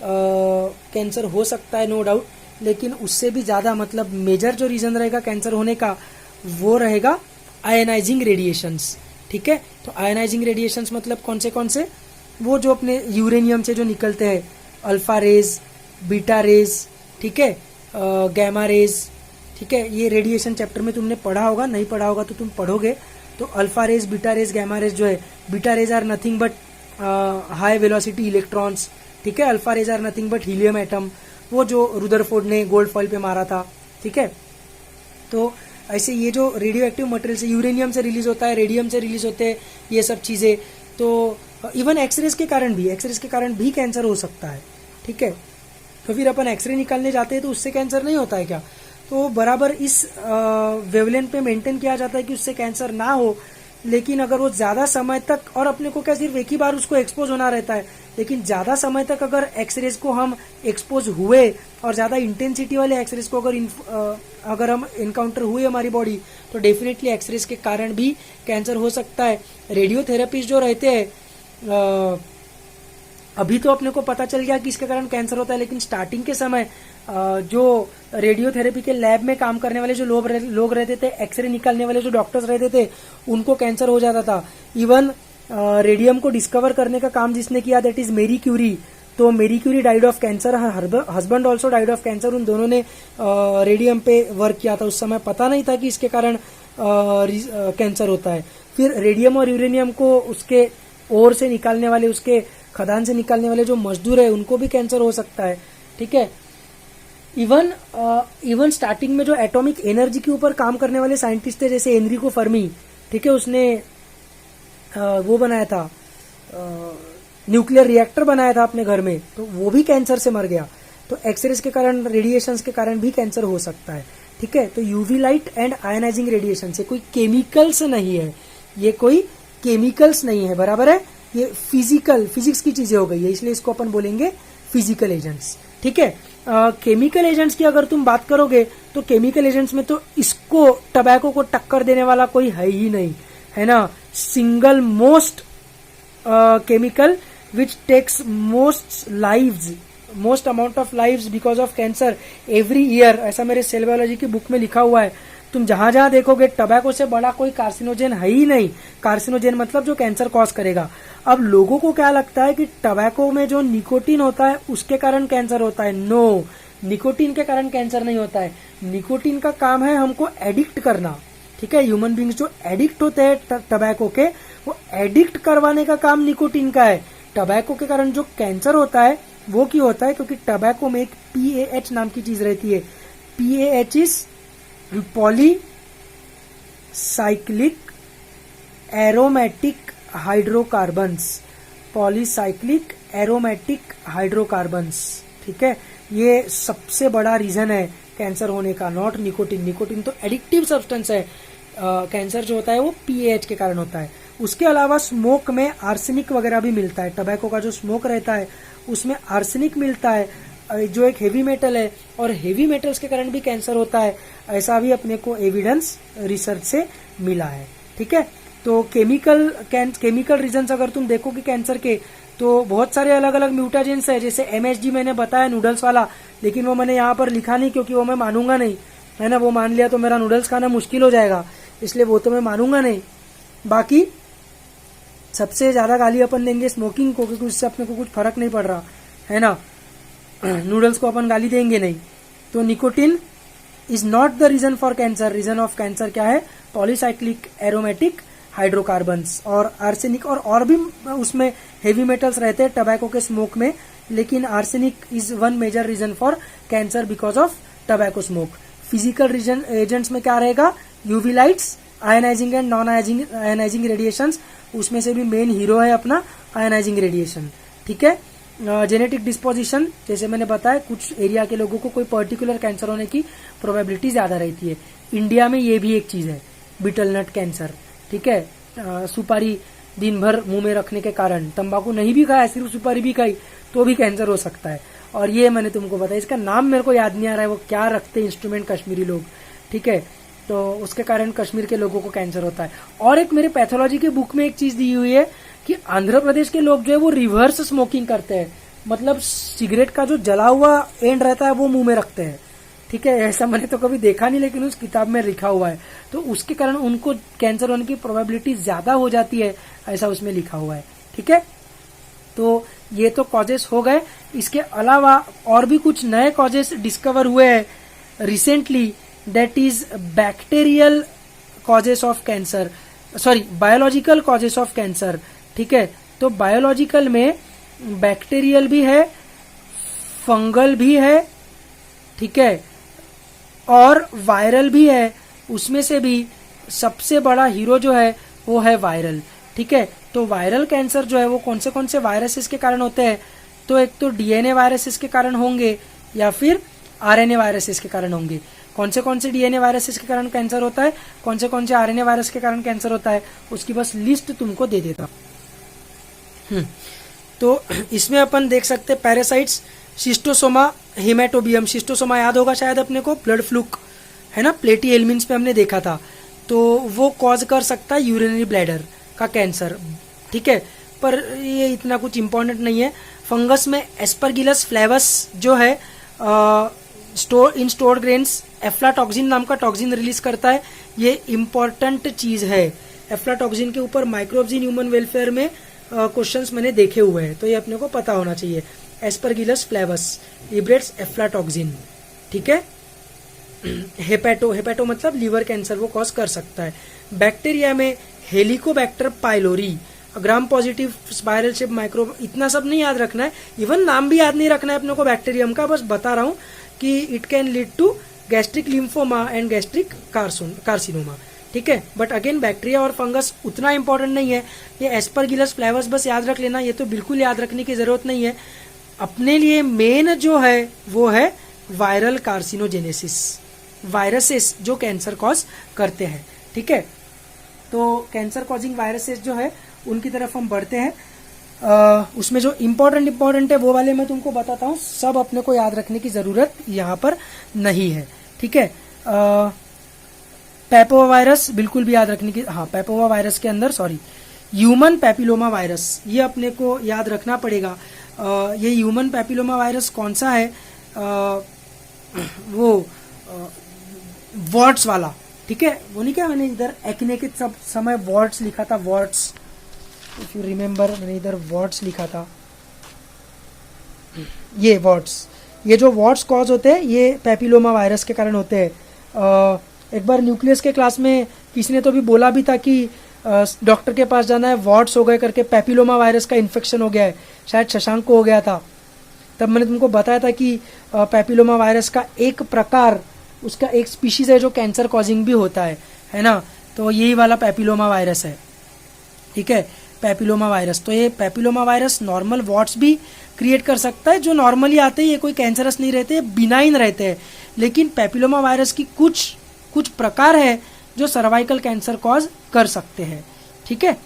कैंसर हो सकता है, नो डाउट, लेकिन उससे भी ज्यादा मतलब मेजर जो रीजन रहेगा कैंसर होने का वो रहेगा आयनाइजिंग रेडिएशंस। ठीक है, तो आयनाइजिंग रेडिएशंस मतलब कौन से, वो जो अपने यूरेनियम से जो निकलते हैं, अल्फा रेज, बीटा रेज, ठीक है, गैमा रेज। ठीक है, ये रेडिएशन चैप्टर में तुमने पढ़ा होगा, नहीं पढ़ा होगा तो तुम पढ़ोगे। तो alpha rays, beta rays, gamma rays जो है, beta rays are nothing but high velocity electrons. ठीक है, alpha rays are nothing but helium atom, वो जो रुदरफोर्ड ने गोल्ड फॉइल पे मारा था। ठीक है, तो ऐसे ये जो रेडियो एक्टिव मटेरियल से, यूरेनियम से रिलीज होता है, रेडियम से रिलीज होते हैं ये सब चीजें। तो इवन एक्सरेज के कारण भी कैंसर हो सकता है। ठीक है, तो फिर अपन एक्सरे निकालने जाते हैं तो उससे कैंसर नहीं होता है क्या? तो बराबर इस वेवलेंथ पे मेंटेन किया जाता है कि उससे कैंसर ना हो, लेकिन अगर वो ज्यादा समय तक, और अपने को क्या सिर्फ एक ही बार उसको एक्सपोज होना रहता है, लेकिन ज्यादा समय तक अगर एक्सरेज को हम एक्सपोज हुए और ज्यादा इंटेंसिटी वाले एक्सरेज को अगर हम इनकाउंटर हुए हमारी बॉडी, तो डेफिनेटली एक्सरेज के कारण भी कैंसर हो सकता है। रेडियोथेरेपिस्ट जो रहते हैं, अभी तो अपने को पता चल गया कि इसके कारण कैंसर होता है, लेकिन स्टार्टिंग के समय जो रेडियोथेरेपी के लैब में काम करने वाले जो लोग रहते थे, एक्सरे निकालने वाले जो डॉक्टर्स रहते थे, उनको कैंसर हो जाता था। इवन रेडियम को डिस्कवर करने का काम जिसने किया, दैट इज मेरी क्यूरी। तो Marie Curie died of cancer, husband also died of cancer. उन दोनों ने रेडियम पे वर्क किया था। उस समय पता नहीं था कि इसके कारण कैंसर होता है। फिर रेडियम और यूरेनियम को उसके ओर से निकालने वाले, उसके खदान से निकालने वाले जो मजदूर है, उनको भी कैंसर हो सकता है। ठीक है, इवन स्टार्टिंग में जो एटॉमिक एनर्जी के ऊपर काम करने वाले साइंटिस्ट थे, जैसे एनरिको फर्मी, ठीक है, उसने वो बनाया था, न्यूक्लियर रिएक्टर बनाया था अपने घर में, तो वो भी कैंसर से मर गया। तो एक्सरेज के कारण, रेडिएशंस के कारण भी कैंसर हो सकता है। ठीक है, तो UV light and ionising radiation से कोई केमिकल्स नहीं है, ये कोई केमिकल्स नहीं है, बराबर है, ये फिजिक्स की चीजें हो गई है, इसलिए इसको अपन बोलेंगे फिजिकल एजेंट्स। ठीक है, केमिकल एजेंट्स की अगर तुम बात करोगे तो केमिकल एजेंट्स में तो इसको, टबैको को टक्कर देने वाला कोई है ही नहीं, है ना। Single most chemical which takes most amount of lives because of cancer every year, ऐसा मेरे सेल बायोलॉजी की बुक में लिखा हुआ है। तुम जहां जहां देखोगे टबैको से बड़ा कोई कार्सिनोजेन है ही नहीं। कार्सिनोजेन मतलब जो कैंसर कॉज करेगा। अब लोगों को क्या लगता है कि टबैको में जो निकोटीन होता है उसके कारण कैंसर होता है। नो, निकोटीन के कारण कैंसर नहीं होता है। निकोटीन का काम है हमको एडिक्ट करना। ठीक है, ह्यूमन बींग्स जो एडिक्ट होते हैं टबैको के, वो एडिक्ट करवाने का काम निकोटीन का है। टबैको के कारण जो कैंसर होता है वो क्यों होता है? क्योंकि टबैको में एक PAH नाम की चीज रहती है। PAH is polycyclic aromatic hydrocarbons. Polycyclic aromatic hydrocarbons, ठीक है, ये सबसे बड़ा रीजन है कैंसर होने का, नॉट निकोटीन। निकोटीन तो एडिक्टिव सब्सटेंस है। कैंसर जो होता है वो PAH के कारण होता है। उसके अलावा स्मोक में आर्सेनिक वगैरह भी मिलता है। टबैको का जो स्मोक रहता है उसमें आर्सेनिक मिलता है, जो एक हेवी मेटल है, और हेवी मेटल्स के कारण भी कैंसर होता है। ऐसा भी अपने को एविडेंस रिसर्च से मिला है। ठीक है, तो केमिकल रीजंस अगर तुम देखोगे कैंसर के, तो बहुत सारे अलग अलग म्यूटाजेंस है। जैसे MSG मैंने बताया नूडल्स वाला, लेकिन वो मैंने यहाँ पर लिखा नहीं क्योंकि वो मैं मानूंगा नहीं, है ना। वो मान लिया तो मेरा नूडल्स खाना मुश्किल हो जाएगा, इसलिए वो तो मैं मानूंगा नहीं। बाकी सबसे ज्यादा गाली अपन देंगे स्मोकिंग को, क्योंकि उससे अपने को कुछ फर्क नहीं पड़ रहा, है ना। नूडल्स को अपन गाली देंगे नहीं। तो nicotine is not the reason for cancer. Reason of cancer क्या है? पॉलीसाइक्लिक एरोमेटिक हाइड्रोकार्बन्स और आर्सेनिक, और भी उसमें हेवी मेटल्स रहते हैं टबैको के स्मोक में, लेकिन arsenic is one major reason for cancer because of tobacco smoke. Physical reason agents में क्या रहेगा? UV lights, ionising and non ionising radiations, उसमें से भी मेन हीरो है अपना आयनाइजिंग रेडिएशन। ठीक है। जेनेटिक डिस्पोजिशन, जैसे मैंने बताया कुछ एरिया के लोगों को कोई पर्टिकुलर कैंसर होने की प्रोबेबिलिटी ज्यादा रहती है। इंडिया में ये भी एक चीज है, बीटल नट कैंसर। ठीक है। सुपारी दिन भर मुंह में रखने के कारण, तंबाकू नहीं भी खाया, सिर्फ सुपारी भी खाई तो भी कैंसर हो सकता है। और ये मैंने तुमको बताया, इसका नाम मेरे को याद नहीं आ रहा है, वो क्या रखते हैं इंस्ट्रूमेंट कश्मीरी लोग। ठीक है। तो उसके कारण कश्मीर के लोगों को कैंसर होता है। और एक मेरे पैथोलॉजी के बुक में एक चीज दी हुई है कि आंध्र प्रदेश के लोग जो है वो रिवर्स स्मोकिंग करते हैं, मतलब सिगरेट का जो जला हुआ एंड रहता है वो मुंह में रखते हैं। ठीक है। ऐसा मैंने तो कभी देखा नहीं, लेकिन उस किताब में लिखा हुआ है, तो उसके कारण उनको कैंसर होने की प्रोबेबिलिटी ज्यादा हो जाती है, ऐसा उसमें लिखा हुआ है। ठीक है। तो ये तो कॉजेस हो गए। इसके अलावा और भी कुछ नए कॉजेस डिस्कवर हुए हैं recently, that is bacterial causes of cancer, sorry biological causes of cancer. ठीक है। तो बायोलॉजिकल में बैक्टीरियल भी है, फंगल भी है, ठीक है, और वायरल भी है। उसमें से भी सबसे बड़ा हीरो जो है वो है वायरल। ठीक है। तो वायरल कैंसर जो है वो कौन से वायरसेस के कारण होते हैं? तो एक तो डीएनए वायरसेस के कारण होंगे या फिर आरएनए वायरसेस के कारण होंगे। कौन से डीएनए वायरसेस के कारण कैंसर होता है, कौन से आरएनए वायरस के कारण कैंसर होता है, उसकी बस लिस्ट तुमको दे देता हूं। तो इसमें अपन देख सकते हैं पैरासाइट्स, शिस्टोसोमा, हेमेटोबियम। शिस्टोसोमा याद होगा शायद अपने को, ब्लड फ्लूक है ना, प्लेटी एलिमेंट्स पे हमने देखा था, तो वो कॉज कर सकता है यूरिनरी ब्लैडर का कैंसर। ठीक है। पर ये इतना कुछ इंपॉर्टेंट नहीं है। फंगस में एस्परगिलस फ्लेवस जो है इन स्टोर्ड ग्रेन्स एफ्लाटॉक्सिन नाम का टॉक्सिन रिलीज करता है। ये इंपॉर्टेंट चीज है। एफ्लाटॉक्सिन के ऊपर माइक्रोब्स इन ह्यूमन वेलफेयर में क्वेश्चंस मैंने देखे हुए हैं, तो ये अपने को पता होना चाहिए। Aspergillus फ्लेवस liberates aflatoxin. ठीक है। हेपेटो मतलब लीवर कैंसर वो कॉज कर सकता है। बैक्टीरिया में Helicobacter pylori, gram positive spiral shape microbe. इतना सब नहीं याद रखना है, इवन नाम भी याद नहीं रखना है अपने को बैक्टीरियम का, बस बता रहा हूं कि it can lead to gastric lymphoma and gastric carcinoma. ठीक है। बट अगेन बैक्टीरिया और फंगस उतना इंपॉर्टेंट नहीं है। ये एस्परगिलस फ्लेवर्स बस याद रख लेना, ये तो बिल्कुल याद रखने की जरूरत नहीं है। अपने लिए मेन जो है वो है वायरल कार्सिनोजेनेसिस, वायरसेस जो कैंसर कॉज करते हैं। ठीक है। तो कैंसर कॉजिंग वायरसेस जो है उनकी तरफ हम बढ़ते हैं। उसमें जो इम्पोर्टेंट है वो वाले मैं तुमको बताता हूँ, सब अपने को याद रखने की जरूरत यहाँ पर नहीं है। ठीक है। पेपोवा वायरस बिल्कुल भी याद रखने की, हाँ पेपोवा वायरस के अंदर ह्यूमन पैपिलोमा वायरस, ये अपने को याद रखना पड़ेगा। ये ह्यूमन पैपिलोमा वायरस कौन सा है? वो वॉर्ट्स वाला। ठीक है। वो नहीं क्या, मैंने इधर एक्ने के सब समय वॉर्ट्स लिखा था, वॉर्ट्स, इफ यू रिमेम्बर मैंने इधर वॉर्ट्स लिखा था, ये वॉर्ट्स, ये जो वॉर्ट्स कॉज होते हैं ये पैपिलोमा वायरस के कारण होते हैं। एक बार न्यूक्लियस के क्लास में किसी ने तो भी बोला भी था कि डॉक्टर के पास जाना है, वॉर्ट्स हो गए करके, पैपिलोमा वायरस का इन्फेक्शन हो गया है, शायद शशांक को हो गया था। तब मैंने तुमको बताया था कि पैपिलोमा वायरस का एक प्रकार, उसका एक स्पीशीज है जो कैंसर कॉजिंग भी होता है ना, तो यही वाला पैपिलोमा वायरस है। ठीक है। पैपिलोमा वायरस, तो ये पैपिलोमा वायरस नॉर्मल वॉर्ट्स भी क्रिएट कर सकता है, जो नॉर्मली आते हैं, ये कोई कैंसरस नहीं रहते, बिनाइन रहते हैं। लेकिन पैपिलोमा वायरस की कुछ प्रकार है जो सर्वाइकल कैंसर कॉज कर सकते हैं। ठीक है।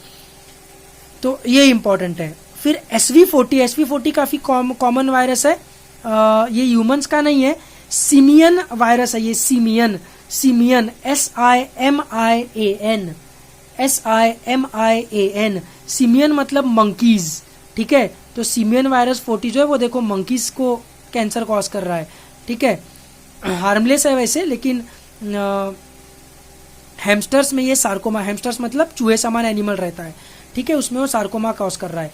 तो ये इंपॉर्टेंट है। फिर SV40 काफी कॉमन वायरस है। ये ह्यूमंस का नहीं है, सिमियन वायरस है ये, सिमियन SIMIAN, सिमियन मतलब मंकीज। ठीक है। तो सिमियन वायरस 40 जो है वो देखो मंकीज को कैंसर कॉज कर रहा है। ठीक है। हार्मलेस है वैसे, लेकिन हैमस्टर्स में ये सार्कोमा, हैमस्टर्स मतलब चूहे समान एनिमल रहता है। ठीक है। उसमें वो सार्कोमा कॉज कर रहा है।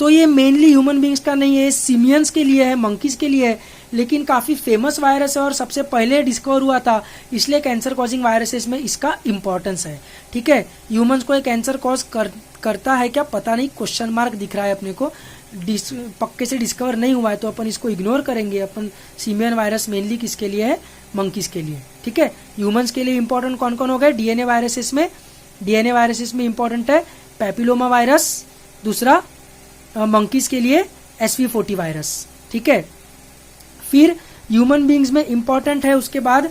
तो ये मेनली ह्यूमन बींग्स का नहीं है, सिमियंस के लिए है, मंकीज के लिए है, लेकिन काफी फेमस वायरस है और सबसे पहले डिस्कवर हुआ था, इसलिए कैंसर कॉजिंग वायरसेस में इसका इंपॉर्टेंस है। ठीक है, ह्यूमंस को ये कैंसर कॉज करता है क्या पता नहीं, क्वेश्चन मार्क दिख रहा है अपने को, पक्के से डिस्कवर नहीं हुआ है तो अपन इसको इग्नोर करेंगे। अपन सिमियन वायरस मेनली किसके लिए है, मंकीज के लिए। ठीक है, ह्यूमंस के लिए इंपॉर्टेंट कौन कौन हो गए, डीएनए वायरसेस में इंपॉर्टेंट है पैपिलोमा वायरस, दूसरा मंकीज के लिए SV40 वायरस। ठीक है, फिर ह्यूमन बींग्स में इंपॉर्टेंट है उसके बाद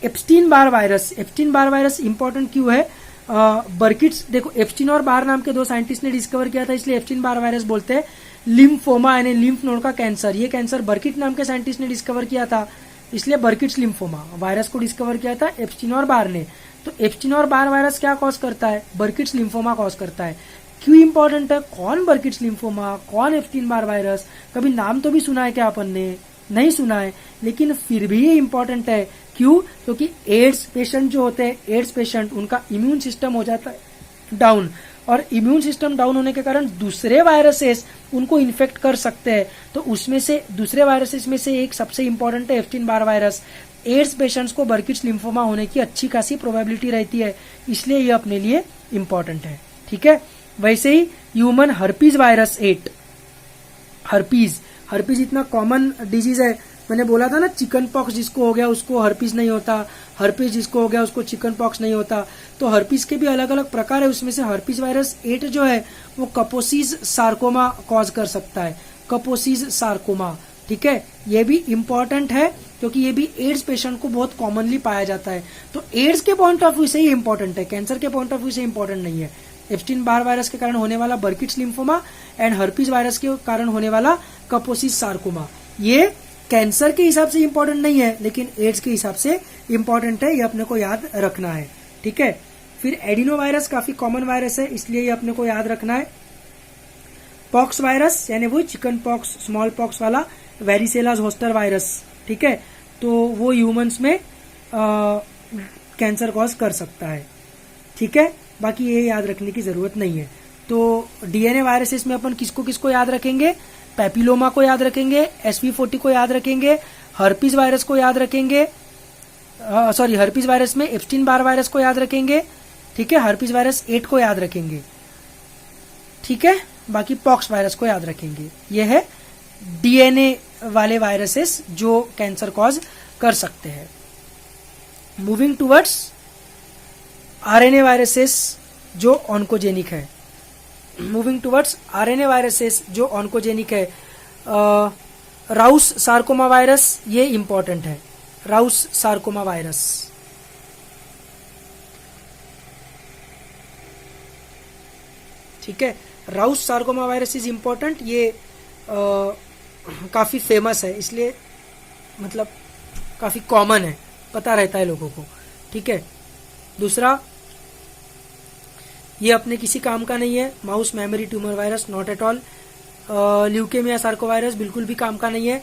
एप्स्टीन बार वायरस इंपॉर्टेंट क्यों है, बर्किट्स, देखो एप्स्टीन और बार नाम के दो साइंटिस्ट ने डिस्कवर किया था, इसलिए एप्स्टीन बार वायरस बोलते हैं। लिम्फोमा यानी लिम्फ नोड का कैंसर, ये कैंसर बर्किट नाम के साइंटिस्ट ने डिस्कवर किया था, इसलिए बर्किट्स लिम्फोमा वायरस को डिस्कवर किया था एप्स्टीन और बार ने। तो एप्स्टीन और बार वायरस क्या कॉज करता है, बर्किट्स लिम्फोमा कॉज करता है। क्यों इंपॉर्टेंट है, कौन बर्किट्स लिम्फोमा, कौन एप्स्टीन बार वायरस, कभी नाम तो भी सुना है क्या अपन ने, नहीं सुना है, लेकिन फिर भी ये इंपॉर्टेंट है। क्यों, क्योंकि एड्स पेशेंट जो होते हैं, एड्स पेशेंट, उनका इम्यून सिस्टम हो जाता है डाउन, और इम्यून सिस्टम डाउन होने के कारण दूसरे वायरसेस उनको इन्फेक्ट कर सकते हैं। तो उसमें से दूसरे वायरसेस में से एक सबसे इंपॉर्टेंट है Epstein Barr virus. AIDS patients को बर्किट्स लिम्फोमा होने की अच्छी खासी प्रोबेबिलिटी रहती है, इसलिए ये अपने लिए इंपॉर्टेंट है। ठीक है, वैसे ही ह्यूमन हर्पीज वायरस 8, हर्पीज इतना कॉमन डिजीज है, मैंने बोला था ना, चिकन पॉक्स जिसको हो गया उसको हर्पीज नहीं होता, हर्पीज जिसको हो गया उसको चिकन पॉक्स नहीं होता। तो हर्पीज के भी अलग अलग प्रकार है, उसमें से हर्पीज वायरस 8 जो है वो कपोसिस सार्कोमा कॉज कर सकता है, कपोसिस सार्कोमा। ठीक है, ये भी इंपॉर्टेंट है क्योंकि ये भी एड्स पेशेंट को बहुत कॉमनली पाया जाता है। तो एड्स के पॉइंट ऑफ व्यू से ही इंपॉर्टेंट है, कैंसर के पॉइंट ऑफ व्यू से इंपॉर्टेंट नहीं है। एप्स्टीन बार वायरस के कारण होने वाला बर्किट्स लिम्फोमा एंड हर्पीज वायरस के कारण होने वाला कपोसिस सार्कोमा, ये कैंसर के हिसाब से इंपॉर्टेंट नहीं है, लेकिन एड्स के हिसाब से इंपॉर्टेंट है, ये अपने को याद रखना है। ठीक है, फिर एडिनो वायरस काफी कॉमन वायरस है, इसलिए ये अपने को याद रखना है। पॉक्स वायरस यानी वो चिकन पॉक्स, स्मॉल पॉक्स वाला, वेरिसेला जोस्टर वायरस। ठीक है, तो वो ह्यूमंस में कैंसर कॉज कर सकता है। ठीक है, बाकी ये याद रखने की जरूरत नहीं है। तो डीएनए वायरसेस में अपन किसको किसको याद रखेंगे, पैपिलोमा को याद रखेंगे, SV40 को याद रखेंगे, हर्पीज वायरस को याद रखेंगे, हर्पीज वायरस में एप्स्टीन बार वायरस को याद रखेंगे। ठीक है, हर्पीज वायरस 8 को याद रखेंगे। ठीक है, बाकी पॉक्स वायरस को याद रखेंगे। ये है डीएनए वाले वायरसेस जो कैंसर कॉज कर सकते हैं। मूविंग टुवर्ड्स आरएनए वायरसेस जो ऑन्कोजेनिक है, जो ऑन्कोजेनिक है, राउस सार्कोमा वायरस, ये इंपॉर्टेंट है, राउस सार्कोमा वायरस। ठीक है, Rouse sarcoma virus is important, ये काफी फेमस है, इसलिए मतलब काफी कॉमन है, पता रहता है लोगों को। ठीक है, दूसरा ये अपने किसी काम का नहीं है, mouse memory tumour virus, not at all. Leukaemia sarcovirus बिल्कुल भी काम का नहीं है।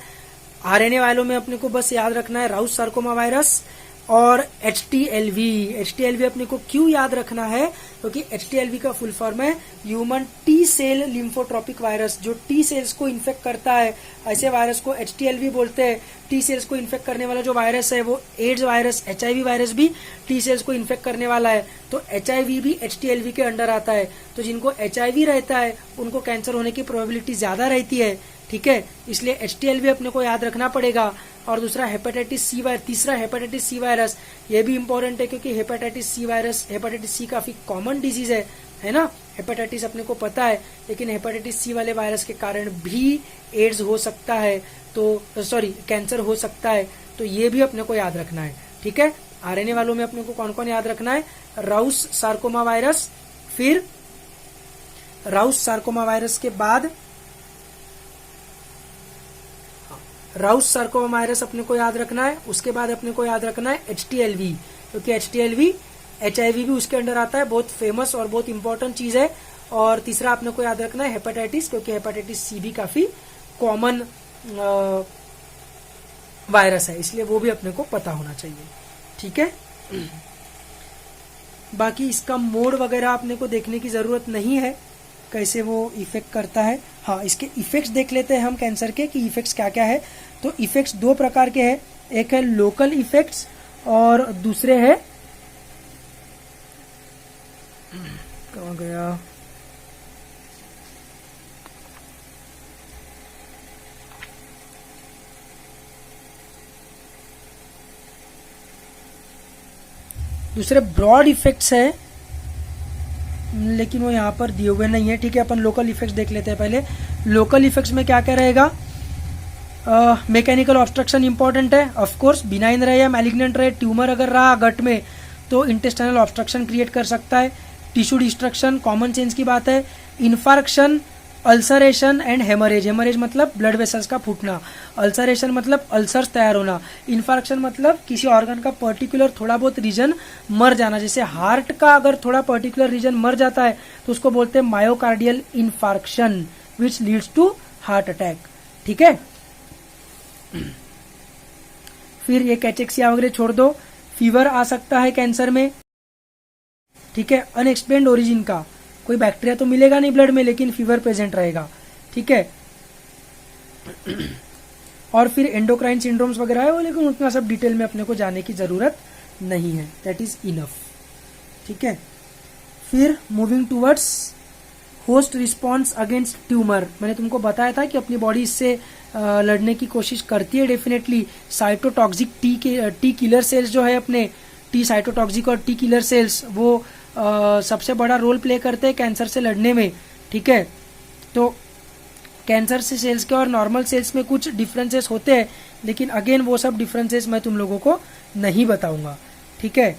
आरएनए वालों में अपने को बस याद रखना है राउस सार्कोमा वायरस और HTLV अपने को क्यों याद रखना है, क्योंकि HTLV का फुल फॉर्म है human T cell lymphotropic virus, जो टी सेल्स को इन्फेक्ट करता है, ऐसे वायरस को HTLV बोलते हैं। टी सेल्स को इन्फेक्ट करने वाला जो वायरस है वो एड्स वायरस, HIV वायरस भी टी सेल्स को इन्फेक्ट करने वाला है, तो HIV भी HTLV के अंडर आता है। तो जिनको HIV रहता है उनको कैंसर होने की प्रोबेबिलिटी ज्यादा रहती है। ठीक है, इसलिए HTLV अपने को याद रखना पड़ेगा। और दूसरा हेपेटाइटिस सी वायरस, तीसरा हेपेटाइटिस सी वायरस, ये भी इंपॉर्टेंट है क्योंकि हेपेटाइटिस सी काफी कॉमन डिजीज है ना। हेपेटाइटिस अपने को पता है, लेकिन हेपेटाइटिस सी वाले वायरस के कारण भी एड्स हो सकता है, तो कैंसर हो सकता है, तो ये भी अपने को याद रखना है। ठीक है, आरएनए वालों में अपने को कौन कौन याद रखना है, राउस सार्कोमा वायरस, फिर राउस सार्कोमा वायरस के बाद राउस सार्कोमा वायरस अपने को याद रखना है, उसके बाद अपने को याद रखना है HTLV, क्योंकि HTLV HIV भी उसके अंडर आता है, बहुत फेमस और बहुत इंपॉर्टेंट चीज है। और तीसरा अपने को याद रखना है हेपेटाइटिस, क्योंकि हेपेटाइटिस सी भी काफी कॉमन वायरस है, इसलिए वो भी अपने को पता होना चाहिए। ठीक है, बाकी इसका मोड वगैरह अपने को देखने की जरूरत नहीं है, कैसे वो इफेक्ट करता है। हाँ, इसके इफेक्ट्स देख लेते हैं हम कैंसर के कि इफेक्ट्स क्या क्या है। तो इफेक्ट्स दो प्रकार के हैं, एक है लोकल इफेक्ट्स और दूसरे है, कहाँ गया, दूसरे ब्रॉड इफेक्ट्स है, लेकिन वो यहाँ पर दिए हुए नहीं है। ठीक है, अपन लोकल इफेक्ट्स देख लेते हैं पहले। लोकल इफेक्ट्स में क्या क्या रहेगा, मैकेनिकल ऑब्स्ट्रक्शन इंपॉर्टेंट है, ऑफ कोर्स, बिनाइन रहे या मैलिग्नेंट रहे, ट्यूमर अगर रहा गट में तो इंटेस्टाइनल ऑब्स्ट्रक्शन क्रिएट कर सकता है। टिश्यू डिस्ट्रक्शन कॉमन सेंस की बात है। Infarction, ulceration and haemorrhage. Haemorrhage मतलब ब्लड वेसल्स का फूटना, अल्सरेशन मतलब अल्सर्स तैयार होना, इन्फार्क्शन मतलब किसी ऑर्गन का पर्टिकुलर थोड़ा बहुत रीजन मर जाना। जैसे हार्ट का अगर थोड़ा पर्टिकुलर रीजन मर जाता है तो उसको बोलते हैं myocardial infarction which leads to heart attack. ठीक है, फिर ये कैचेक्सिया वगैरह छोड़ दो। फीवर आ सकता है कैंसर में। ठीक है, अनएक्सप्लेन्ड ओरिजिन का, कोई बैक्टीरिया तो मिलेगा नहीं ब्लड में लेकिन फीवर प्रेजेंट रहेगा। ठीक है, और फिर एंडोक्राइन सिंड्रोम्स वगैरह है वो, लेकिन उतना सब डिटेल में अपने को जाने की जरूरत नहीं है, दैट इज इनफ। ठीक है, फिर moving towards host response against tumour. मैंने तुमको बताया था कि अपनी बॉडी इससे लड़ने की कोशिश करती है definitely. Cytotoxic T killer cells जो है अपने, टी साइटोटॉक्सिक और टी किलर सेल्स, वो सबसे बड़ा रोल प्ले करते हैं कैंसर से लड़ने में। ठीक है, तो कैंसर से सेल्स के और नॉर्मल सेल्स में कुछ डिफरेंसेस होते हैं, लेकिन अगेन वो सब डिफरेंसेस मैं तुम लोगों को नहीं बताऊंगा। ठीक है,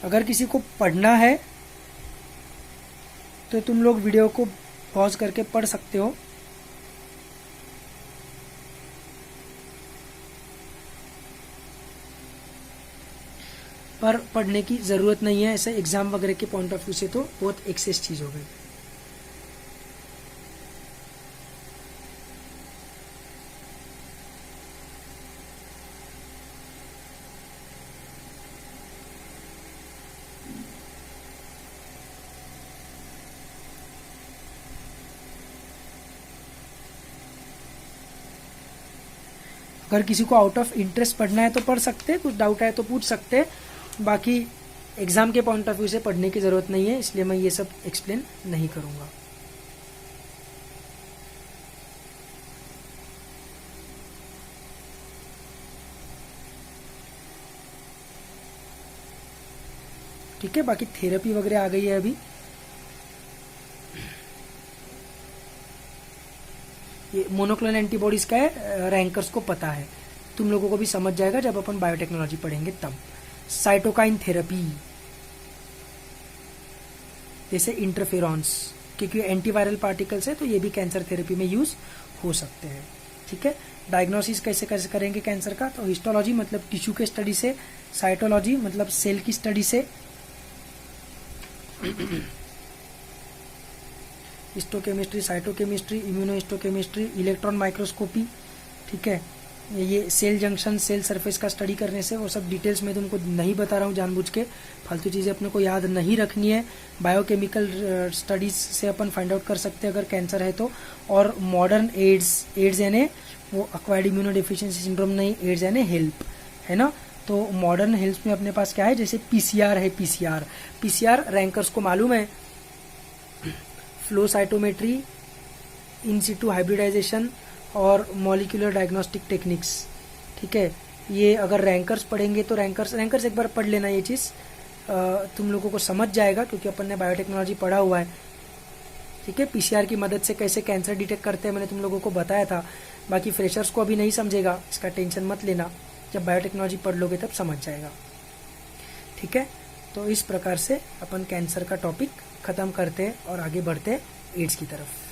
अगर किसी को पढ़ना है तो तुम लोग वीडियो को पॉज करके पढ़ सकते हो। पर पढ़ने की जरूरत नहीं है, ऐसे एग्जाम वगैरह के पॉइंट ऑफ व्यू से तो बहुत एक्सेस चीज हो गई। अगर किसी को आउट ऑफ इंटरेस्ट पढ़ना है तो पढ़ सकते हैं, कुछ डाउट है तो पूछ सकते हैं, बाकी एग्जाम के पॉइंट ऑफ व्यू से पढ़ने की जरूरत नहीं है, इसलिए मैं ये सब एक्सप्लेन नहीं करूंगा। ठीक है, बाकी थेरेपी वगैरह आ गई है अभी। ये मोनोक्लोनल एंटीबॉडीज का है, रैंकर्स को पता है, तुम लोगों को भी समझ जाएगा जब अपन बायोटेक्नोलॉजी पढ़ेंगे तब। साइटोकाइन थेरेपी, जैसे इंटरफेरॉन्स, क्योंकि एंटीवायरल पार्टिकल्स है तो ये भी कैंसर थेरेपी में यूज हो सकते हैं। ठीक है, डायग्नोसिस कैसे कैसे करेंगे कैंसर का, तो हिस्टोलॉजी मतलब टिश्यू के स्टडी से, साइटोलॉजी मतलब सेल की स्टडी से, हिस्टोकेमिस्ट्री, साइटोकेमिस्ट्री, इम्यूनोहिस्टोकेमिस्ट्री, इलेक्ट्रॉन माइक्रोस्कोपी। ठीक है, ये सेल जंक्शन, सेल सरफेस का स्टडी करने से, वो सब डिटेल्स में तुमको नहीं बता रहा हूँ जानबूझ के, फालतू चीज़ें अपने को याद नहीं रखनी है। बायोकेमिकल स्टडीज से अपन फाइंड आउट कर सकते हैं अगर कैंसर है तो। और मॉडर्न एड्स यानी वो अक्वायर्ड इम्यूनो डेफिशिएंसी सिंड्रोम नहीं, एड्स यानी हेल्प, है ना। तो मॉडर्न हेल्प में अपने पास क्या है, जैसे पीसीआर है, पीसीआर रैंकर्स को मालूम है, फ्लो साइटोमेट्री, इन सिटू हाइब्रिडाइजेशन और मॉलिक्यूलर डायग्नोस्टिक टेक्निक्स। ठीक है, ये अगर रैंकर्स पढ़ेंगे तो रैंकर्स एक बार पढ़ लेना, ये चीज़ तुम लोगों को समझ जाएगा क्योंकि अपन ने बायोटेक्नोलॉजी पढ़ा हुआ है। ठीक है, पीसीआर की मदद से कैसे कैंसर डिटेक्ट करते हैं मैंने तुम लोगों को बताया था, बाकी फ्रेशर्स को अभी नहीं समझेगा, इसका टेंशन मत लेना, जब बायोटेक्नोलॉजी पढ़ लोगे तब समझ जाएगा। ठीक है, तो इस प्रकार से अपन कैंसर का टॉपिक खत्म करते हैं और आगे बढ़ते हैं एड्स की तरफ।